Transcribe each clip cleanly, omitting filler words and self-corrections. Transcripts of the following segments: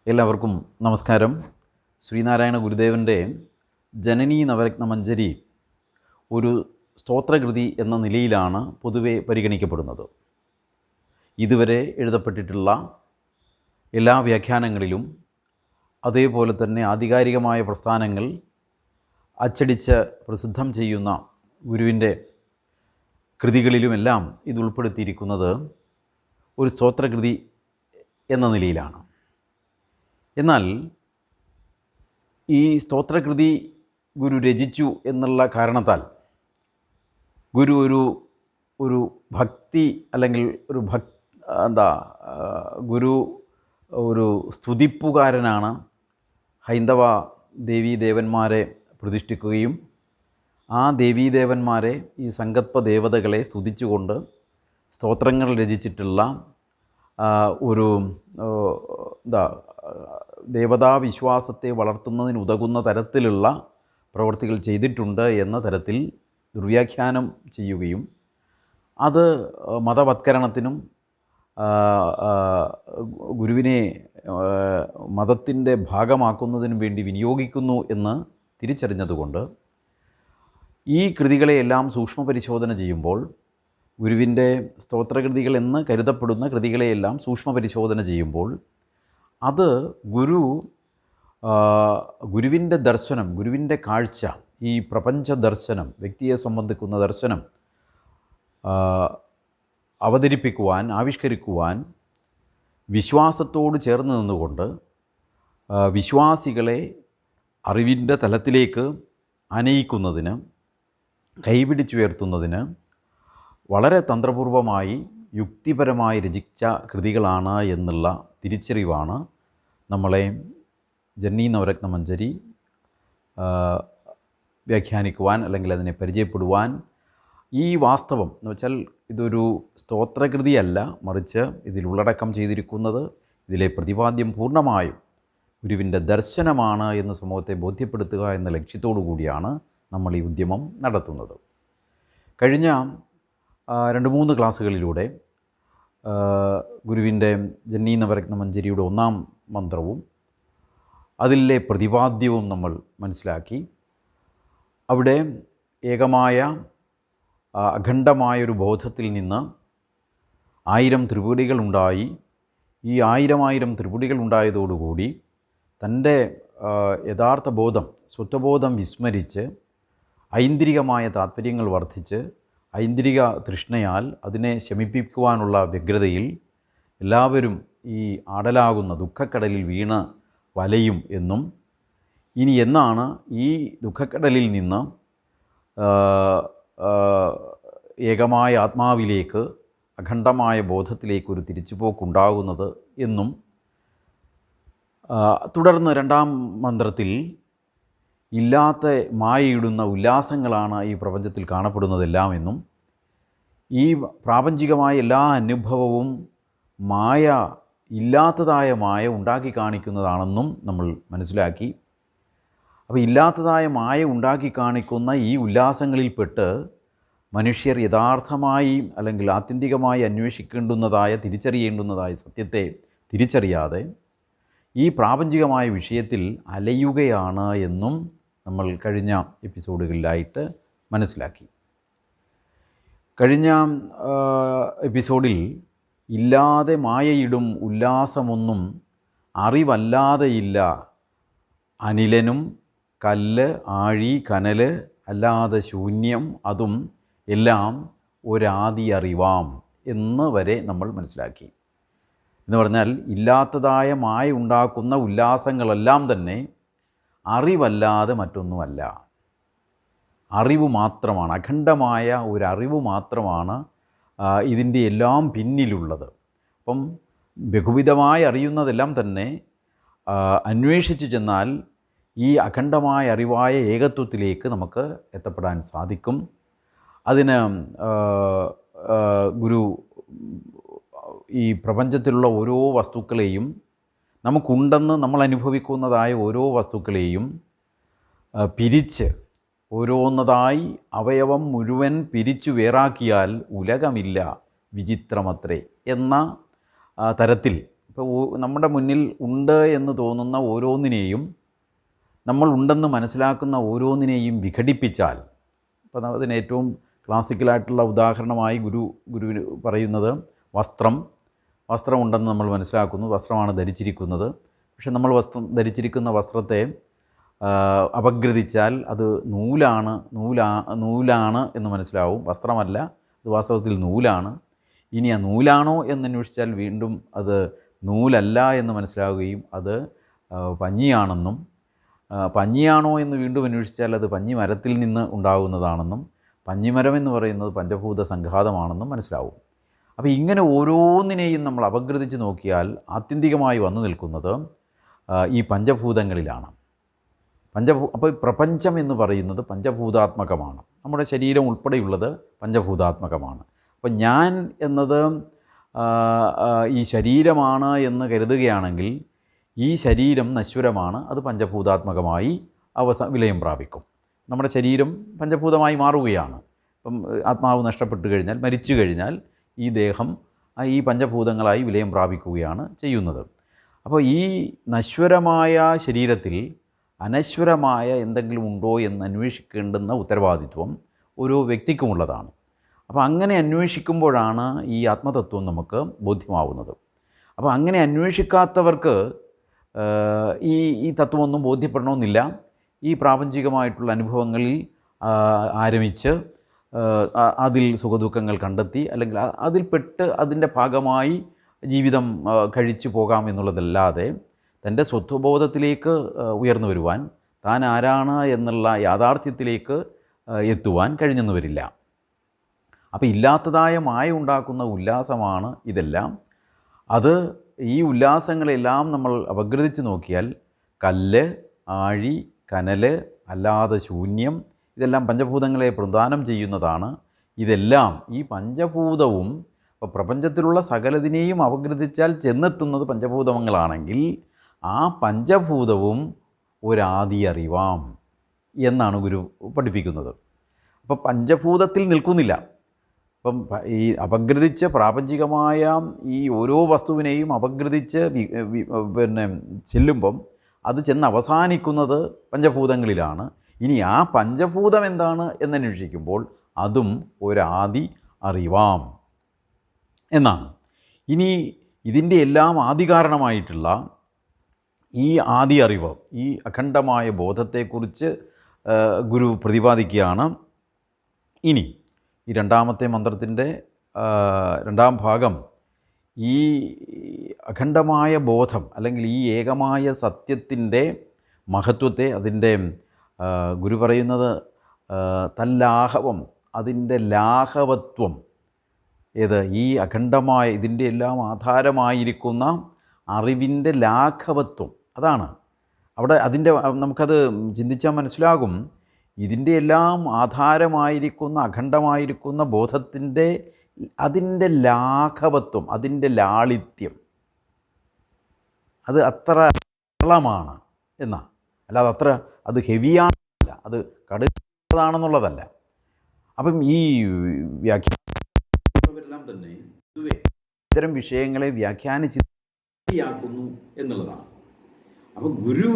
എല്ലാവർക്കും നമസ്കാരം. ശ്രീനാരായണ ഗുരുദേവൻ്റെ ജനനീ നവരത്ന മഞ്ജരി ഒരു സ്തോത്രകൃതി എന്ന നിലയിലാണ് പൊതുവെ പരിഗണിക്കപ്പെടുന്നത്. ഇതുവരെ എഴുതപ്പെട്ടിട്ടുള്ള എല്ലാ വ്യാഖ്യാനങ്ങളിലും അതേപോലെ തന്നെ ആധികാരികമായ പ്രസ്ഥാനങ്ങൾ അച്ചടിച്ച് പ്രസിദ്ധം ചെയ്യുന്ന ഗുരുവിൻ്റെ കൃതികളിലുമെല്ലാം ഇത് ഉൾപ്പെടുത്തിയിരിക്കുന്നത് ഒരു സ്തോത്രകൃതി എന്ന നിലയിലാണ്. എന്നാൽ ഈ സ്തോത്രകൃതി ഗുരു രചിച്ചു എന്നുള്ള കാരണത്താൽ ഗുരു ഒരു ഭക്തി അല്ലെങ്കിൽ ഗുരു ഒരു സ്തുതിപ്പുകാരനാണ്. ഹൈന്ദവ ദേവീദേവന്മാരെ പ്രതിഷ്ഠിക്കുകയും ആ ദേവീദേവന്മാരെ, ഈ സങ്കല്പ ദേവതകളെ സ്തുതിച്ചുകൊണ്ട് സ്തോത്രങ്ങൾ രചിച്ചിട്ടുള്ള ഒരു ദേവതാവിശ്വാസത്തെ വളർത്തുന്നതിന് ഉതകുന്ന തരത്തിലുള്ള പ്രവൃത്തികൾ ചെയ്തിട്ടുണ്ട് എന്ന തരത്തിൽ ദുർവ്യാഖ്യാനം ചെയ്യുകയും അത് മതവത്കരണത്തിനും ഗുരുവിനെ മതത്തിൻ്റെ ഭാഗമാക്കുന്നതിനും വേണ്ടി വിനിയോഗിക്കുന്നു എന്ന് തിരിച്ചറിഞ്ഞതുകൊണ്ട് ഈ കൃതികളെയെല്ലാം സൂക്ഷ്മപരിശോധന ചെയ്യുമ്പോൾ, ഗുരുവിൻ്റെ സ്തോത്രകൃതികൾ എന്ന് കരുതപ്പെടുന്ന കൃതികളെയെല്ലാം സൂക്ഷ്മപരിശോധന ചെയ്യുമ്പോൾ അത് ഗുരുവിൻ്റെ ദർശനം, ഗുരുവിൻ്റെ കാഴ്ച, ഈ പ്രപഞ്ച ദർശനം, വ്യക്തിയെ സംബന്ധിക്കുന്ന ദർശനം അവതരിപ്പിക്കുവാൻ, ആവിഷ്കരിക്കുവാൻ വിശ്വാസത്തോട് ചേർന്ന് നിന്നുകൊണ്ട് വിശ്വാസികളെ അറിവിൻ്റെ തലത്തിലേക്ക് ആനയിക്കുന്നതിന്, കൈപിടിച്ചുയർത്തുന്നതിന് വളരെ തന്ത്രപൂർവമായി യുക്തിപരമായി രചിച്ച കൃതികളാണ് എന്നുള്ള തിരിച്ചറിവാണ് നമ്മളെ ജനനീ നവരത്ന മഞ്ജരി വ്യാഖ്യാനിക്കുവാൻ അല്ലെങ്കിൽ അതിനെ പരിചയപ്പെടുവാൻ, ഈ വാസ്തവം എന്ന് വെച്ചാൽ ഇതൊരു സ്തോത്രകൃതിയല്ല, മറിച്ച് ഇതിൽ ഉള്ളടക്കം ചെയ്തിരിക്കുന്നത്, ഇതിലെ പ്രതിപാദ്യം പൂർണ്ണമായും ഗുരുവിൻ്റെ ദർശനമാണ് എന്ന് സമൂഹത്തെ ബോധ്യപ്പെടുത്തുക എന്ന ലക്ഷ്യത്തോടു കൂടിയാണ് നമ്മൾ ഈ ഉദ്യമം നടത്തുന്നത്. കഴിഞ്ഞ 2-3 ക്ലാസ്സുകളിലൂടെ ഗുരുവിൻ്റെ ജനനീ നവരത്ന മഞ്ജരിയുടെ 1-ാം മന്ത്രവും അതിലെ പ്രതിപാദ്യവും നമ്മൾ മനസ്സിലാക്കി. അവിടെ ഏകമായ അഖണ്ഡമായൊരു ബോധത്തിൽ നിന്ന് 1000 ത്രിപുടികളുണ്ടായി. ഈ 1000 ത്രിപുടികൾ ഉണ്ടായതോടുകൂടി തൻ്റെ യഥാർത്ഥ ബോധം, സ്വത്വബോധം വിസ്മരിച്ച് ഐന്ദ്രികമായ താത്പര്യങ്ങൾ വർദ്ധിച്ച് ഐന്ദ്രിക തൃഷ്ണയാൽ അതിനെ ശമിപ്പിക്കുവാനുള്ള വ്യഗ്രതയിൽ എല്ലാവരും ഈ ആടലാകുന്ന ദുഃഖക്കടലിൽ വീണ് വലയും എന്നും, ഇനി എന്നാണ് ഈ ദുഃഖക്കടലിൽ നിന്ന് ഏകമായ ആത്മാവിലേക്ക്, അഖണ്ഡമായ ബോധത്തിലേക്കൊരു തിരിച്ചുപോക്കുണ്ടാകുന്നത് എന്നും, തുടർന്ന് 2-ാം മന്ത്രത്തിൽ ഇല്ലാത്ത മായയിടുന്ന ഉല്ലാസങ്ങളാണ് ഈ പ്രപഞ്ചത്തിൽ കാണപ്പെടുന്നതെല്ലാം എന്നും, ഈ പ്രാപഞ്ചികമായ എല്ലാ അനുഭവവും മായ, ഇല്ലാത്തതായ മായ ഉണ്ടാക്കി കാണിക്കുന്നതാണെന്നും നമ്മൾ മനസ്സിലാക്കി. അപ്പോൾ ഇല്ലാത്തതായ മായ ഉണ്ടാക്കി കാണിക്കുന്ന ഈ ഉല്ലാസങ്ങളിൽപ്പെട്ട് മനുഷ്യർ യഥാർത്ഥമായി അല്ലെങ്കിൽ ആത്യന്തികമായി അന്വേഷിക്കേണ്ടുന്നതായ, തിരിച്ചറിയേണ്ടുന്നതായ സത്യത്തെ തിരിച്ചറിയാതെ ഈ പ്രാപഞ്ചികമായ വിഷയത്തിൽ അലയുകയാണ് എന്നും നമ്മൾ കഴിഞ്ഞ എപ്പിസോഡുകളിലായിട്ട് മനസ്സിലാക്കി. കഴിഞ്ഞ എപ്പിസോഡിൽ ഇല്ലാതെ മായയിടും ഉല്ലാസമൊന്നും അറിവല്ലാതെയില്ല, അനിലനും കല്ല് ആഴി കനൽ അല്ലാതെ ശൂന്യം അതും എല്ലാം ഒരാദി അറിവാം എന്ന് വരെ നമ്മൾ മനസ്സിലാക്കി. എന്ന് പറഞ്ഞാൽ ഇല്ലാത്തതായ മായ ഉണ്ടാക്കുന്ന ഉല്ലാസങ്ങളെല്ലാം തന്നെ അറിവല്ലാതെ മറ്റൊന്നുമല്ല, അറിവ് മാത്രമാണ്, അഖണ്ഡമായ ഒരു അറിവ് മാത്രമാണ് ഇതിൻ്റെ എല്ലാം പിന്നിലുള്ളത്. അപ്പം ബഹുവിധമായി അറിയുന്നതെല്ലാം തന്നെ അന്വേഷിച്ചു ചെന്നാൽ ഈ അഖണ്ഡമായ അറിവായ ഏകത്വത്തിലേക്ക് നമുക്ക് എത്തപ്പെടാൻ സാധിക്കും. അതിന് ഗുരു ഈ പ്രപഞ്ചത്തിലുള്ള ഓരോ വസ്തുക്കളെയും, നമുക്കുണ്ടെന്ന് നമ്മൾ അനുഭവിക്കുന്നതായ ഓരോ വസ്തുക്കളെയും പിരിച്ച് ഓരോന്നതായി അവയവം മുഴുവൻ പിരിച്ചു വേറാക്കിയാൽ ഉലകമില്ല വിചിത്രമത്രേ എന്ന തരത്തിൽ ഇപ്പോൾ നമ്മുടെ മുന്നിൽ ഉണ്ട് എന്ന് തോന്നുന്ന ഓരോന്നിനെയും, നമ്മൾ ഉണ്ടെന്ന് മനസ്സിലാക്കുന്ന ഓരോന്നിനെയും വിഘടിപ്പിച്ചാൽ, അപ്പോൾ അതിന് ഏറ്റവും ക്ലാസിക്കലായിട്ടുള്ള ഉദാഹരണമായി ഗുരുവിന് പറയുന്നത് വസ്ത്രമുണ്ടെന്ന് നമ്മൾ മനസ്സിലാക്കുന്നു, വസ്ത്രമാണ് ധരിച്ചിരിക്കുന്നത്. പക്ഷെ നമ്മൾ ധരിച്ചിരിക്കുന്ന വസ്ത്രത്തെ അപഗ്രഥിച്ചാൽ അത് നൂലാണ് എന്ന് മനസ്സിലാവും. വസ്ത്രമല്ല, അത് വാസ്തവത്തിൽ നൂലാണ്. ഇനി ആ നൂലാണോ എന്നന്വേഷിച്ചാൽ വീണ്ടും അത് നൂലല്ല എന്ന് മനസ്സിലാവുകയും അത് പഞ്ഞിയാണെന്നും, പഞ്ഞിയാണോ എന്ന് വീണ്ടും അന്വേഷിച്ചാൽ അത് പഞ്ഞി മരത്തിൽ നിന്ന് ഉണ്ടാകുന്നതാണെന്നും, പഞ്ഞിമരം എന്ന് പറയുന്നത് പഞ്ചഭൂത സംഘാതമാണെന്നും മനസ്സിലാവും. അപ്പോൾ ഇങ്ങനെ ഓരോന്നിനെയും നമ്മൾ അപഗ്രഥിച്ച് നോക്കിയാൽ ആത്യന്തികമായി വന്നു നിൽക്കുന്നത് ഈ പഞ്ചഭൂതങ്ങളിലാണ്. അപ്പോൾ പ്രപഞ്ചം എന്ന് പറയുന്നത് പഞ്ചഭൂതാത്മകമാണ്. നമ്മുടെ ശരീരം ഉൾപ്പെടെയുള്ളത് പഞ്ചഭൂതാത്മകമാണ്. അപ്പോൾ ഞാൻ എന്നത് ഈ ശരീരമാണ് എന്ന് കരുതുകയാണെങ്കിൽ ഈ ശരീരം നശ്വരമാണ്, അത് പഞ്ചഭൂതാത്മകമായി വിലയം പ്രാപിക്കും. നമ്മുടെ ശരീരം പഞ്ചഭൂതമായി മാറുകയാണ്. ഇപ്പം ആത്മാവ് നഷ്ടപ്പെട്ടു കഴിഞ്ഞാൽ, മരിച്ചു കഴിഞ്ഞാൽ ഈ ദേഹം ഈ പഞ്ചഭൂതങ്ങളായി വിലയം പ്രാപിക്കുകയാണ് ചെയ്യുന്നത്. അപ്പോൾ ഈ നശ്വരമായ ശരീരത്തിൽ അനശ്വരമായ എന്തെങ്കിലും ഉണ്ടോ എന്ന് അന്വേഷിക്കേണ്ടുന്ന ഉത്തരവാദിത്വം ഓരോ വ്യക്തിക്കുമുള്ളതാണ്. അപ്പോൾ അങ്ങനെ അന്വേഷിക്കുമ്പോഴാണ് ഈ ആത്മതത്വം നമുക്ക് ബോധ്യമാവുന്നത്. അപ്പോൾ അങ്ങനെ അന്വേഷിക്കാത്തവർക്ക് ഈ തത്വമൊന്നും ബോധ്യപ്പെടണമെന്നില്ല. ഈ പ്രാപഞ്ചികമായിട്ടുള്ള അനുഭവങ്ങളിൽ ആരംഭിച്ച് അതിൽ സുഖദുഃഖങ്ങൾ കണ്ടെത്തി അല്ലെങ്കിൽ അതിൽപ്പെട്ട് അതിൻ്റെ ഭാഗമായി ജീവിതം കഴിച്ചു പോകാം എന്നുള്ളതല്ലാതെ തൻ്റെ സ്വത്വബോധത്തിലേക്ക് ഉയർന്നു വരുവാൻ, താൻ ആരാണ് എന്നുള്ള യാഥാർത്ഥ്യത്തിലേക്ക് എത്തുവാൻ കഴിഞ്ഞെന്ന് വരില്ല. അപ്പോൾ ഇല്ലാത്തതായ മായ ഉണ്ടാക്കുന്ന ഉല്ലാസമാണ് ഇതെല്ലാം. അത് ഈ ഉല്ലാസങ്ങളെല്ലാം നമ്മൾ അപഗ്രഥിച്ച് നോക്കിയാൽ കല്ല്, ആഴി, കനൽ, അല്ലാതെ ശൂന്യം, ഇതെല്ലാം പഞ്ചഭൂതങ്ങളെ പ്രദാനം ചെയ്യുന്നതാണ്. ഇതെല്ലാം ഈ പഞ്ചഭൂതവും ഇപ്പോൾ പ്രപഞ്ചത്തിലുള്ള സകലതിനെയും അപഗ്രഥിച്ചാൽ ചെന്നെത്തുന്നത് പഞ്ചഭൂതങ്ങളാണെങ്കിൽ ആ പഞ്ചഭൂതവും ഒരാദി അറിവാം എന്നാണ് ഗുരു പഠിപ്പിക്കുന്നത്. അപ്പോൾ പഞ്ചഭൂതത്തിൽ നിൽക്കുന്നില്ല. അപ്പം ഈ അപഗ്രഥിച്ച് പ്രാപഞ്ചികമായ ഈ ഓരോ വസ്തുവിനെയും അപഗ്രഥിച്ച് ചെല്ലുമ്പം അത് ചെന്ന് അവസാനിക്കുന്നത് പഞ്ചഭൂതങ്ങളിലാണ്. ഇനി ആ പഞ്ചഭൂതം എന്താണ് എന്നന്വേഷിക്കുമ്പോൾ അതും ഒരാദി അറിവാം എന്നാണ്. ഇനി ഇതിൻ്റെ എല്ലാം ആദികാരണമായിട്ടുള്ള ഈ ആദി അറിവ്, ഈ അഖണ്ഡമായ ബോധത്തെക്കുറിച്ച് ഗുരു പ്രതിപാദിക്കുകയാണ്. ഇനി ഈ രണ്ടാമത്തെ മന്ത്രത്തിൻ്റെ രണ്ടാം ഭാഗം ഈ അഖണ്ഡമായ ബോധം അല്ലെങ്കിൽ ഈ ഏകമായ സത്യത്തിൻ്റെ മഹത്വത്തെ, അതിൻ്റെ ഗുരു പറയുന്നത് തല്ലാഹവം, അതിൻ്റെ ലാഘവത്വം, ഏത് ഈ അഖണ്ഡമായ ഇതിൻ്റെ എല്ലാം ആധാരമായിരിക്കുന്ന അറിവിൻ്റെ ലാഘവത്വം, അതാണ് അവിടെ അതിൻ്റെ നമുക്കത് ചിന്തിച്ചാൽ മനസ്സിലാകും. ഇതിൻ്റെ എല്ലാം ആധാരമായിരിക്കുന്ന അഖണ്ഡമായിരിക്കുന്ന ബോധത്തിൻ്റെ അതിൻ്റെ ലാഘവത്വം, അതിൻ്റെ ലാളിത്യം, അത് അത്ര സരളമാണ് എന്നാ, അല്ലാതെ അത്ര അത് ഹെവിയാണല്ല, അത് കടുതാണെന്നുള്ളതല്ല. അപ്പം ഈ വ്യാഖ്യാനമെല്ലാം തന്നെ ഇത്തരം വിഷയങ്ങളെ വ്യാഖ്യാനിച്ച് യാക്കുന്നു എന്നുള്ളതാണ്. അപ്പം ഗുരു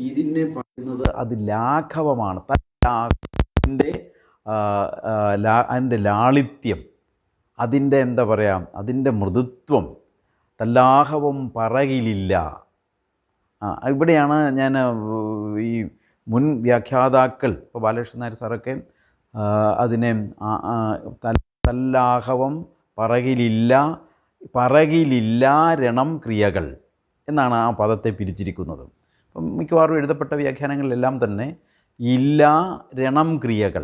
ഇതിനെ പറയുന്നത് അത് ലാഘവമാണ്, അതിൻ്റെ ലാളിത്യം, അതിൻ്റെ എന്താ പറയുക, അതിൻ്റെ മൃദുത്വം, തല്ലാഹവം പറകിലില്ല. ഇവിടെയാണ് ഞാൻ ഈ മുൻ വ്യാഖ്യാതാക്കൾ, ഇപ്പോൾ ബാലകൃഷ്ണൻ നായർ സാറൊക്കെ അതിനെ തല്ലാഹവം പറകിലില്ല രണം ക്രിയകൾ എന്നാണ് ആ പദത്തെ പിരിച്ചിരിക്കുന്നത്. അപ്പം മിക്കവാറും എഴുതപ്പെട്ട വ്യാഖ്യാനങ്ങളിലെല്ലാം തന്നെ ഇല്ല രണം ക്രിയകൾ,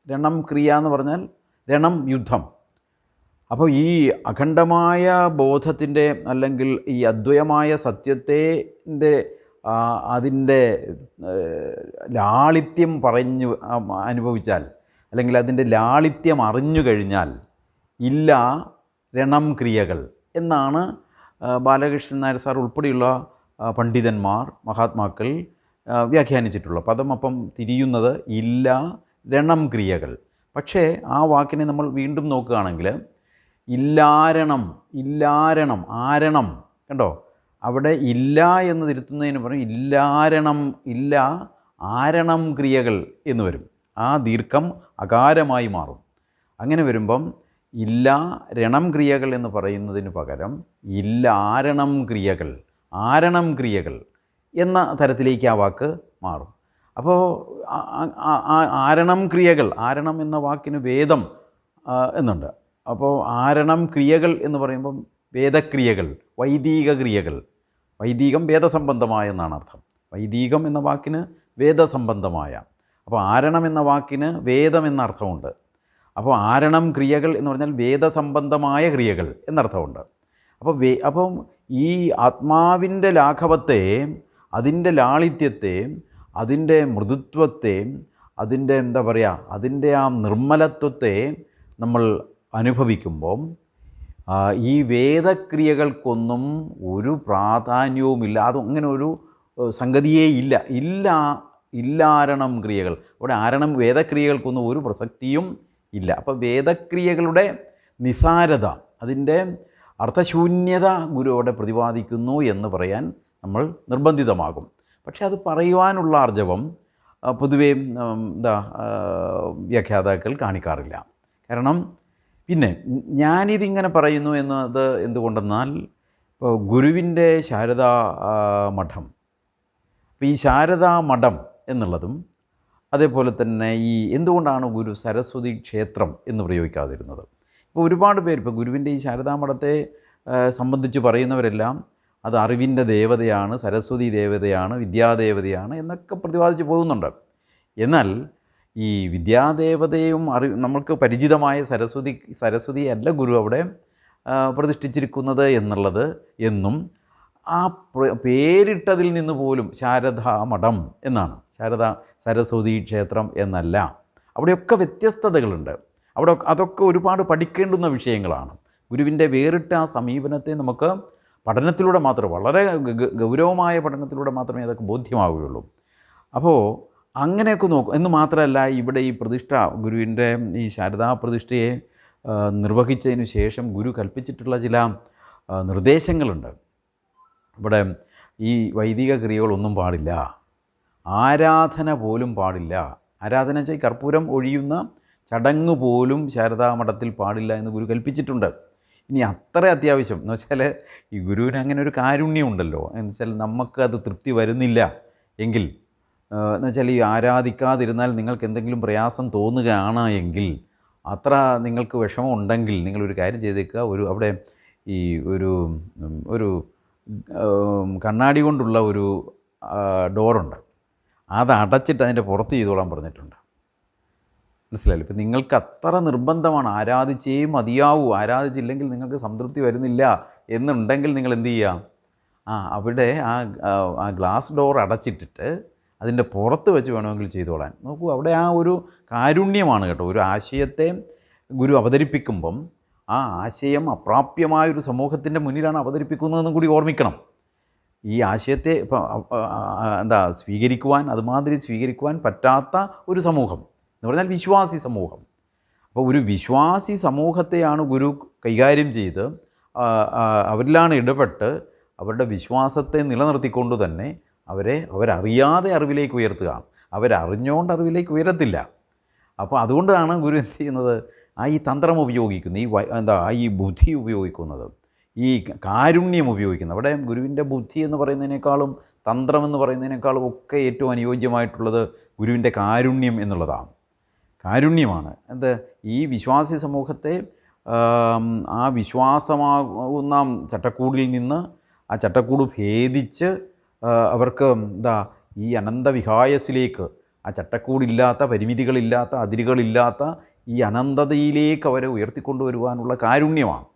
രണം ക്രിയ എന്ന് പറഞ്ഞാൽ രണം യുദ്ധം. അപ്പോൾ ഈ അഖണ്ഡമായ ബോധത്തിൻ്റെ അല്ലെങ്കിൽ ഈ അദ്വയമായ സത്യത്തിൻ്റെ അതിൻ്റെ ലാളിത്യം അനുഭവിച്ചാൽ അല്ലെങ്കിൽ അതിൻ്റെ ലാളിത്യം അറിഞ്ഞു കഴിഞ്ഞാൽ ഇല്ല രണം ക്രിയകൾ എന്നാണ് ബാലകൃഷ്ണൻ നായർ സാർ ഉൾപ്പെടെയുള്ള പണ്ഡിതന്മാർ, മഹാത്മാക്കൾ വ്യാഖ്യാനിച്ചിട്ടുള്ള പദം. അപ്പം തിരിയുന്നത് ഇല്ല രണം ക്രിയകൾ. പക്ഷേ ആ വാക്കിനെ നമ്മൾ വീണ്ടും നോക്കുകയാണെങ്കിൽ ഇല്ലാരണം, ആരണം കണ്ടോ, അവിടെ ഇല്ല എന്ന് തിരുത്തുന്നതിന് പറയും ഇല്ലാരണം, ഇല്ല ആരണം ക്രിയകൾ എന്ന് വരും. ആ ദീർഘം അകാരമായി മാറും. അങ്ങനെ വരുമ്പം ഇല്ല രണം ക്രിയകൾ എന്ന് പറയുന്നതിന് പകരം ഇല്ല ആരണം ക്രിയകൾ, ആരണം ക്രിയകൾ എന്ന തരത്തിലേക്ക് ആ വാക്ക് മാറും. അപ്പോൾ ആരണം ക്രിയകൾ, ആരണം എന്ന വാക്കിന് വേദം എന്നുണ്ട്. അപ്പോൾ ആരണം ക്രിയകൾ എന്ന് പറയുമ്പം വേദക്രിയകൾ, വൈദിക ക്രിയകൾ. വൈദികം വേദസംബന്ധമായ എന്നാണ് അർത്ഥം. വൈദികം എന്ന വാക്കിന് വേദസംബന്ധമായ. അപ്പോൾ ആരണം എന്ന വാക്കിന് വേദം എന്ന അർത്ഥമുണ്ട്. അപ്പോൾ ആരണം ക്രിയകൾ എന്ന് പറഞ്ഞാൽ വേദസംബന്ധമായ ക്രിയകൾ എന്നർത്ഥമുണ്ട്. അപ്പം ഈ ആത്മാവിൻ്റെ ലാഘവത്തെ, അതിൻ്റെ ലാളിത്യത്തെ, അതിൻ്റെ മൃദുത്വത്തെ, അതിൻ്റെ എന്താ പറയുക, അതിൻ്റെ ആ നിർമ്മലത്വത്തെ നമ്മൾ അനുഭവിക്കുമ്പം ഈ വേദക്രിയകൾക്കൊന്നും ഒരു പ്രാധാന്യവുമില്ല. അങ്ങനെ ഒരു സംഗതിയേ ഇല്ല. ഇല്ലാരണം ക്രിയകൾ. അവിടെ ആരണം വേദക്രിയകൾക്കൊന്നും ഒരു പ്രസക്തിയും ഇല്ല. അപ്പോൾ വേദക്രിയകളുടെ നിസാരത, അതിൻ്റെ അർത്ഥശൂന്യത ഗുരു അവിടെ പ്രതിപാദിക്കുന്നു എന്ന് പറയാൻ നമ്മൾ നിർബന്ധിതമാകും. പക്ഷേ അത് പറയുവാനുള്ള ആർജവം പൊതുവേ വ്യാഖ്യാതാക്കൾ കാണിക്കാറില്ല. കാരണം പിന്നെ ഞാനിതിങ്ങനെ പറയുന്നു എന്നത് എന്തുകൊണ്ടെന്നാൽ, ഇപ്പോൾ ഗുരുവിൻ്റെ ശാരദാ മഠം, അപ്പോൾ ഈ ശാരദാ മഠം എന്നുള്ളതും അതേപോലെ തന്നെ ഈ എന്തുകൊണ്ടാണ് ഗുരു സരസ്വതി ക്ഷേത്രം എന്ന് പ്രയോഗിക്കാതിരുന്നത്? ഇപ്പോൾ ഒരുപാട് പേര് ഇപ്പോൾ ഗുരുവിൻ്റെ ഈ ശാരദാ മഠത്തെ സംബന്ധിച്ച് പറയുന്നവരെല്ലാം അത് അറിവിൻ്റെ ദേവതയാണ്, സരസ്വതി ദേവതയാണ്, വിദ്യാദേവതയാണ് എന്നൊക്കെ പ്രതിപാദിച്ച് പോകുന്നുണ്ട്. എന്നാൽ ഈ വിദ്യാദേവതയും നമ്മൾക്ക് പരിചിതമായ സരസ്വതിയല്ല ഗുരു അവിടെ പ്രതിഷ്ഠിച്ചിരിക്കുന്നത് എന്നുള്ളത് എന്നും ആ പേരിട്ടതിൽ നിന്ന് പോലും ശാരദാ മഠം എന്നാണ്, സരസ്വതി ക്ഷേത്രം എന്നല്ല. അവിടെയൊക്കെ വ്യത്യസ്തതകളുണ്ട്. അതൊക്കെ ഒരുപാട് പഠിക്കേണ്ടുന്ന വിഷയങ്ങളാണ്. ഗുരുവിൻ്റെ വേറിട്ട ആ സമീപനത്തെ നമുക്ക് പഠനത്തിലൂടെ മാത്രം, വളരെ ഗൗരവമായ പഠനത്തിലൂടെ മാത്രമേ അതൊക്കെ ബോധ്യമാവുകയുള്ളൂ. അപ്പോൾ അങ്ങനെയൊക്കെ നോക്കും. എന്ന് മാത്രമല്ല, ഇവിടെ ഈ പ്രതിഷ്ഠ, ഗുരുവിൻ്റെ ഈ ശാരദാ പ്രതിഷ്ഠയെ നിർവഹിച്ചതിന് ശേഷം ഗുരു കൽപ്പിച്ചിട്ടുള്ള ചില നിർദ്ദേശങ്ങളുണ്ട്. ഇവിടെ ഈ വൈദിക ക്രിയകളൊന്നും പാടില്ല, ആരാധന പോലും പാടില്ല. ആരാധന വെച്ചാൽ കർപ്പൂരം ഒഴിയുന്ന ചടങ്ങ് പോലും ശാരദാ മഠത്തിൽ പാടില്ല എന്ന് ഗുരു കൽപ്പിച്ചിട്ടുണ്ട്. ഇനി അത്ര അത്യാവശ്യം എന്ന് വെച്ചാൽ ഈ ഗുരുവിന് അങ്ങനെ ഒരു കാരുണ്യമുണ്ടല്ലോ, എന്ന് വെച്ചാൽ നമുക്കത് തൃപ്തി വരുന്നില്ല എങ്കിൽ, എന്ന് വെച്ചാൽ ഈ ആരാധിക്കാതിരുന്നാൽ നിങ്ങൾക്ക് എന്തെങ്കിലും പ്രയാസം തോന്നുകയാണ് എങ്കിൽ, അത്ര നിങ്ങൾക്ക് വിഷമം ഉണ്ടെങ്കിൽ നിങ്ങളൊരു കാര്യം ചെയ്തേക്കുക. അവിടെ ഈ ഒരു കണ്ണാടി കൊണ്ടുള്ള ഒരു ഡോറുണ്ട്, അത് അടച്ചിട്ട് അതിൻ്റെ പുറത്ത് ചെയ്തോളാൻ പറഞ്ഞിട്ടുണ്ട്. മനസ്സിലായില്ല? ഇപ്പം നിങ്ങൾക്ക് അത്ര നിർബന്ധമാണ്, ആരാധിച്ചേ മതിയാവൂ, ആരാധിച്ചില്ലെങ്കിൽ നിങ്ങൾക്ക് സംതൃപ്തി വരുന്നില്ല എന്നുണ്ടെങ്കിൽ നിങ്ങൾ എന്ത് ചെയ്യുക, അവിടെ ആ ഗ്ലാസ് ഡോർ അടച്ചിട്ടിട്ട് അതിൻ്റെ പുറത്ത് വെച്ച് വേണമെങ്കിൽ ചെയ്തോളാൻ നോക്കൂ. അവിടെ ആ ഒരു കാരുണ്യമാണ് കേട്ടോ. ഒരു ആശയത്തെ ഗുരു അവതരിപ്പിക്കുമ്പം ആ ആശയം അപ്രാപ്യമായൊരു സമൂഹത്തിൻ്റെ മുന്നിലാണ് അവതരിപ്പിക്കുന്നതെന്നും കൂടി ഓർമ്മിക്കണം. ഈ ആശയത്തെ സ്വീകരിക്കുവാൻ, അതുമാതിരി സ്വീകരിക്കുവാൻ പറ്റാത്ത ഒരു സമൂഹം എന്ന് പറഞ്ഞാൽ വിശ്വാസി സമൂഹം. അപ്പോൾ ഒരു വിശ്വാസി സമൂഹത്തെയാണ് ഗുരു കൈകാര്യം ചെയ്ത് അവരിലാണ് ഇടപെട്ട് അവരുടെ വിശ്വാസത്തെ നിലനിർത്തിക്കൊണ്ട് തന്നെ അവരറിയാതെ അറിവിലേക്ക് ഉയർത്തുക. അവരറിഞ്ഞുകൊണ്ട് അറിവിലേക്ക് ഉയരത്തില്ല. അപ്പോൾ അതുകൊണ്ടാണ് ഗുരു എന്ത് ചെയ്യുന്നത്, ഈ തന്ത്രം ഉപയോഗിക്കുന്നത്, ഈ ബുദ്ധി ഉപയോഗിക്കുന്നത്, ഈ കാരുണ്യം ഉപയോഗിക്കുന്നത്. അവിടെ ഗുരുവിൻ്റെ ബുദ്ധി എന്ന് പറയുന്നതിനേക്കാളും തന്ത്രം എന്ന് പറയുന്നതിനേക്കാളും ഒക്കെ ഏറ്റവും അനുയോജ്യമായിട്ടുള്ളത് ഗുരുവിൻ്റെ കാരുണ്യം എന്നുള്ളതാണ്. കാരുണ്യമാണ് ഈ വിശ്വാസി സമൂഹത്തെ ആ വിശ്വാസമാകുന്ന ചട്ടക്കൂടിൽ നിന്ന് ആ ചട്ടക്കൂട് ഭേദിച്ച് അവർക്ക് ഈ അനന്തവിഹായസിലേക്ക്, ആ ചട്ടക്കൂടില്ലാത്ത, പരിമിതികളില്ലാത്ത, അതിരുകളില്ലാത്ത ഈ അനന്തതയിലേക്ക് അവരെ ഉയർത്തിക്കൊണ്ടുവരുവാനുള്ള കാരുണ്യമാണ്.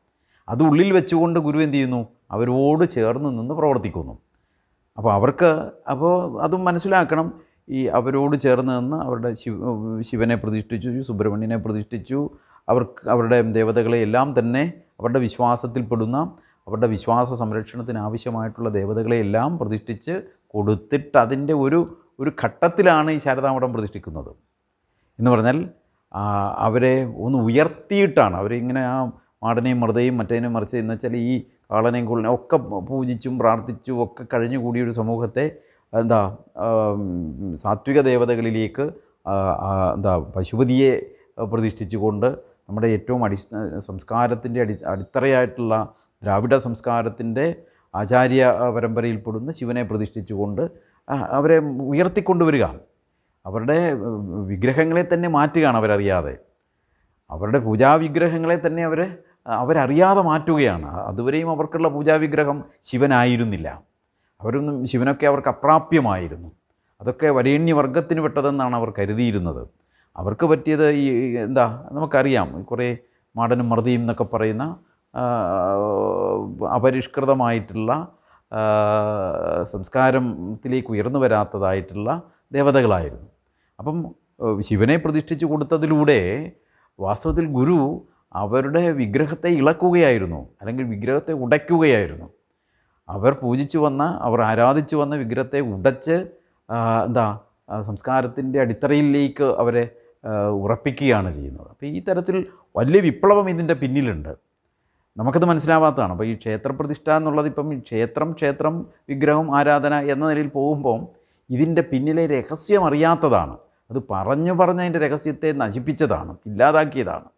അത് ഉള്ളിൽ വെച്ചുകൊണ്ട് ഗുരു എന്ത് ചെയ്യുന്നു, അവരോട് ചേർന്ന് നിന്ന് പ്രവർത്തിക്കുന്നു. അപ്പോൾ അതും മനസ്സിലാക്കണം. ഈ അവരോട് ചേർന്ന് നിന്ന് അവരുടെ ശിവനെ പ്രതിഷ്ഠിച്ചു, സുബ്രഹ്മണ്യനെ പ്രതിഷ്ഠിച്ചു, അവരുടെ ദേവതകളെ എല്ലാം തന്നെ അവരുടെ വിശ്വാസത്തിൽപ്പെടുന്ന, അവരുടെ വിശ്വാസ സംരക്ഷണത്തിന് ആവശ്യമായിട്ടുള്ള ദേവതകളെയെല്ലാം പ്രതിഷ്ഠിച്ച് കൊടുത്തിട്ട് അതിൻ്റെ ഒരു ഘട്ടത്തിലാണ് ഈ ശാരദാമഠം പ്രതിഷ്ഠിക്കുന്നത്. എന്ന് പറഞ്ഞാൽ അവരെ ഒന്ന് ഉയർത്തിയിട്ടാണ് അവരിങ്ങനെ ആ മാടനെയും മൃതയും മറ്റേനും മറിച്ച് എന്ന് വെച്ചാൽ ഈ കാളനെയും കുള്ളനെയും ഒക്കെ പൂജിച്ചും പ്രാർത്ഥിച്ചും ഒക്കെ കഴിഞ്ഞുകൂടിയൊരു സമൂഹത്തെ എന്താ സാത്വിക ദേവതകളിലേക്ക് എന്താ പശുപതിയെ പ്രതിഷ്ഠിച്ചുകൊണ്ട് നമ്മുടെ ഏറ്റവും സംസ്കാരത്തിൻ്റെ അടിത്തറയായിട്ടുള്ള ദ്രാവിഡ സംസ്കാരത്തിൻ്റെ ആചാര്യ പരമ്പരയിൽപ്പെടുന്ന ശിവനെ പ്രതിഷ്ഠിച്ചുകൊണ്ട് അവരെ ഉയർത്തിക്കൊണ്ടുവരിക. അവരുടെ വിഗ്രഹങ്ങളെ തന്നെ മാറ്റുകയാണ് അവരറിയാതെ. അവരുടെ പൂജാവിഗ്രഹങ്ങളെ തന്നെ അവരറിയാതെ മാറ്റുകയാണ്. അതുവരെയും അവർക്കുള്ള പൂജാവിഗ്രഹം ശിവനായിരുന്നില്ല. അവരൊന്നും ശിവനൊക്കെ അവർക്ക് അപ്രാപ്യമായിരുന്നു. അതൊക്കെ വരേണ്യവർഗത്തിന് പെട്ടതെന്നാണ് അവർ കരുതിയിരുന്നത്. അവർക്ക് പറ്റിയത് ഈ എന്താ നമുക്കറിയാം, കുറേ മാടനും മറുതിയും എന്നൊക്കെ പറയുന്ന അപരിഷ്കൃതമായിട്ടുള്ള സംസ്കാരത്തിലേക്ക് ഉയർന്നു വരാത്തതായിട്ടുള്ള ദേവതകളായിരുന്നു. അപ്പം ശിവനെ പ്രതിഷ്ഠിച്ചു കൊടുത്തതിലൂടെ വാസ്തവത്തിൽ ഗുരു അവരുടെ വിഗ്രഹത്തെ ഇളക്കുകയായിരുന്നു, അല്ലെങ്കിൽ വിഗ്രഹത്തെ ഉടയ്ക്കുകയായിരുന്നു. അവർ പൂജിച്ചു വന്ന, അവർ ആരാധിച്ചു വന്ന വിഗ്രഹത്തെ ഉടച്ച് സംസ്കാരത്തിൻ്റെ അടിത്തറയിലേക്ക് അവരെ ഉറപ്പിക്കുകയാണ് ചെയ്യുന്നത്. അപ്പോൾ ഈ തരത്തിൽ വലിയ വിപ്ലവം ഇതിൻ്റെ പിന്നിലുണ്ട്. നമുക്കത് മനസ്സിലാവാത്തതാണ്. അപ്പോൾ ഈ ക്ഷേത്രപ്രതിഷ്ഠ എന്നുള്ളത് ഇപ്പം ക്ഷേത്രം വിഗ്രഹം ആരാധന എന്ന നിലയിൽ പോകുമ്പം ഇതിൻ്റെ പിന്നിലെ രഹസ്യം അറിയാത്തതാണ്. അത് പറഞ്ഞ് അതിൻ്റെ രഹസ്യത്തെ നശിപ്പിച്ചതാണ്, ഇല്ലാതാക്കിയതാണ്.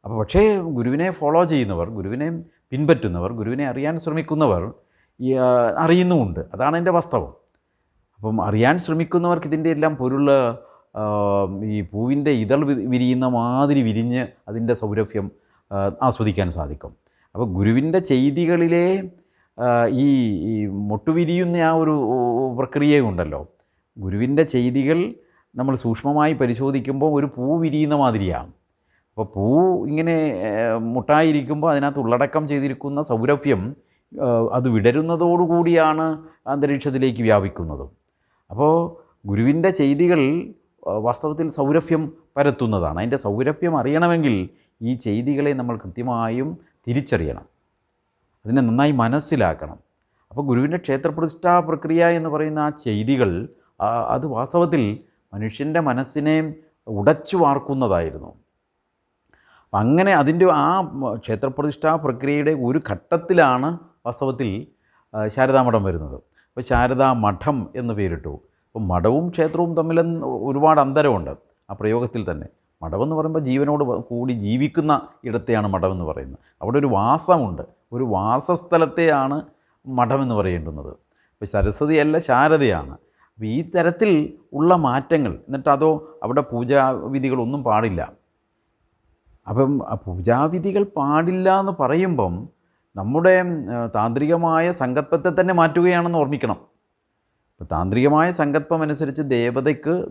അപ്പോൾ പക്ഷേ ഗുരുവിനെ ഫോളോ ചെയ്യുന്നവർ, ഗുരുവിനെ പിൻപറ്റുന്നവർ, ഗുരുവിനെ അറിയാൻ ശ്രമിക്കുന്നവർ അറിയുന്നുമുണ്ട്. അതാണ് എൻ്റെ വാസ്തവം. അപ്പം അറിയാൻ ശ്രമിക്കുന്നവർക്ക് ഇതിൻ്റെ എല്ലാം പൊരുൾ ഈ പൂവിൻ്റെ ഇതൾ വിരിയുന്ന മാതിരി വിരിഞ്ഞ് അതിൻ്റെ സൗരഭ്യം ആസ്വദിക്കാൻ സാധിക്കും. അപ്പോൾ ഗുരുവിൻ്റെ ചെയ്തികളിലെ ഈ മൊട്ടുവിരിയുന്ന ആ ഒരു പ്രക്രിയയുണ്ടല്ലോ, ഗുരുവിൻ്റെ ചെയ്തികൾ നമ്മൾ സൂക്ഷ്മമായി പരിശോധിക്കുമ്പോൾ ഒരു പൂ വിരിയുന്ന മാതിരിയാണ്. അപ്പോൾ പൂ ഇങ്ങനെ മുട്ടായിരിക്കുമ്പോൾ അതിനകത്ത് ഉള്ളടക്കം ചെയ്തിരിക്കുന്ന സൗരഭ്യം അത് വിടരുന്നതോടുകൂടിയാണ് അന്തരീക്ഷത്തിലേക്ക് വ്യാപിക്കുന്നത്. അപ്പോൾ ഗുരുവിൻ്റെ ചെയ്തികൾ വാസ്തവത്തിൽ സൗരഭ്യം പരത്തുന്നതാണ്. അതിൻ്റെ സൗരഭ്യം അറിയണമെങ്കിൽ ഈ ചെയ്തികളെ നമ്മൾ കൃത്യമായും തിരിച്ചറിയണം, അതിനെ നന്നായി മനസ്സിലാക്കണം. അപ്പോൾ ഗുരുവിൻ്റെ ക്ഷേത്രപ്രതിഷ്ഠാ പ്രക്രിയ എന്ന് പറയുന്ന ആ ചെയ്തികൾ അത് വാസ്തവത്തിൽ മനുഷ്യൻ്റെ മനസ്സിനെ ഉടച്ചു വാർക്കുന്നതായിരുന്നു. അപ്പം അങ്ങനെ അതിൻ്റെ ആ ക്ഷേത്രപ്രതിഷ്ഠാ പ്രക്രിയയുടെ ഒരു ഘട്ടത്തിലാണ് വാസ്തവത്തിൽ ശാരദാമഠം വരുന്നത്. അപ്പോൾ ശാരദാ മഠം എന്ന് പേരിട്ടു. അപ്പോൾ മഠവും ക്ഷേത്രവും തമ്മിൽ ഒരുപാട് അന്തരമുണ്ട് ആ പ്രയോഗത്തിൽ തന്നെ. മഠമെന്ന് പറയുമ്പോൾ ജീവനോട് കൂടി ജീവിക്കുന്ന ഇടത്തെയാണ് മഠമെന്ന് പറയുന്നത്. അവിടെ ഒരു വാസമുണ്ട്, ഒരു വാസസ്ഥലത്തെയാണ് മഠമെന്ന് പറയേണ്ടുന്നത്. അപ്പോൾ സരസ്വതിയല്ല, ശാരദയാണ്. അപ്പോൾ ഈ തരത്തിൽ ഉള്ള മാറ്റങ്ങൾ, എന്നിട്ട് അതോ അവിടെ പൂജാവിധികളൊന്നും പാടില്ല. അപ്പം പൂജാവിധികൾ പാടില്ല എന്ന് പറയുമ്പം നമ്മുടെ താന്ത്രികമായ സങ്കല്പത്തെ തന്നെ മാറ്റുകയാണെന്ന് ഓർമ്മിക്കണം. ഇപ്പോൾ താന്ത്രികമായ സങ്കല്പം അനുസരിച്ച്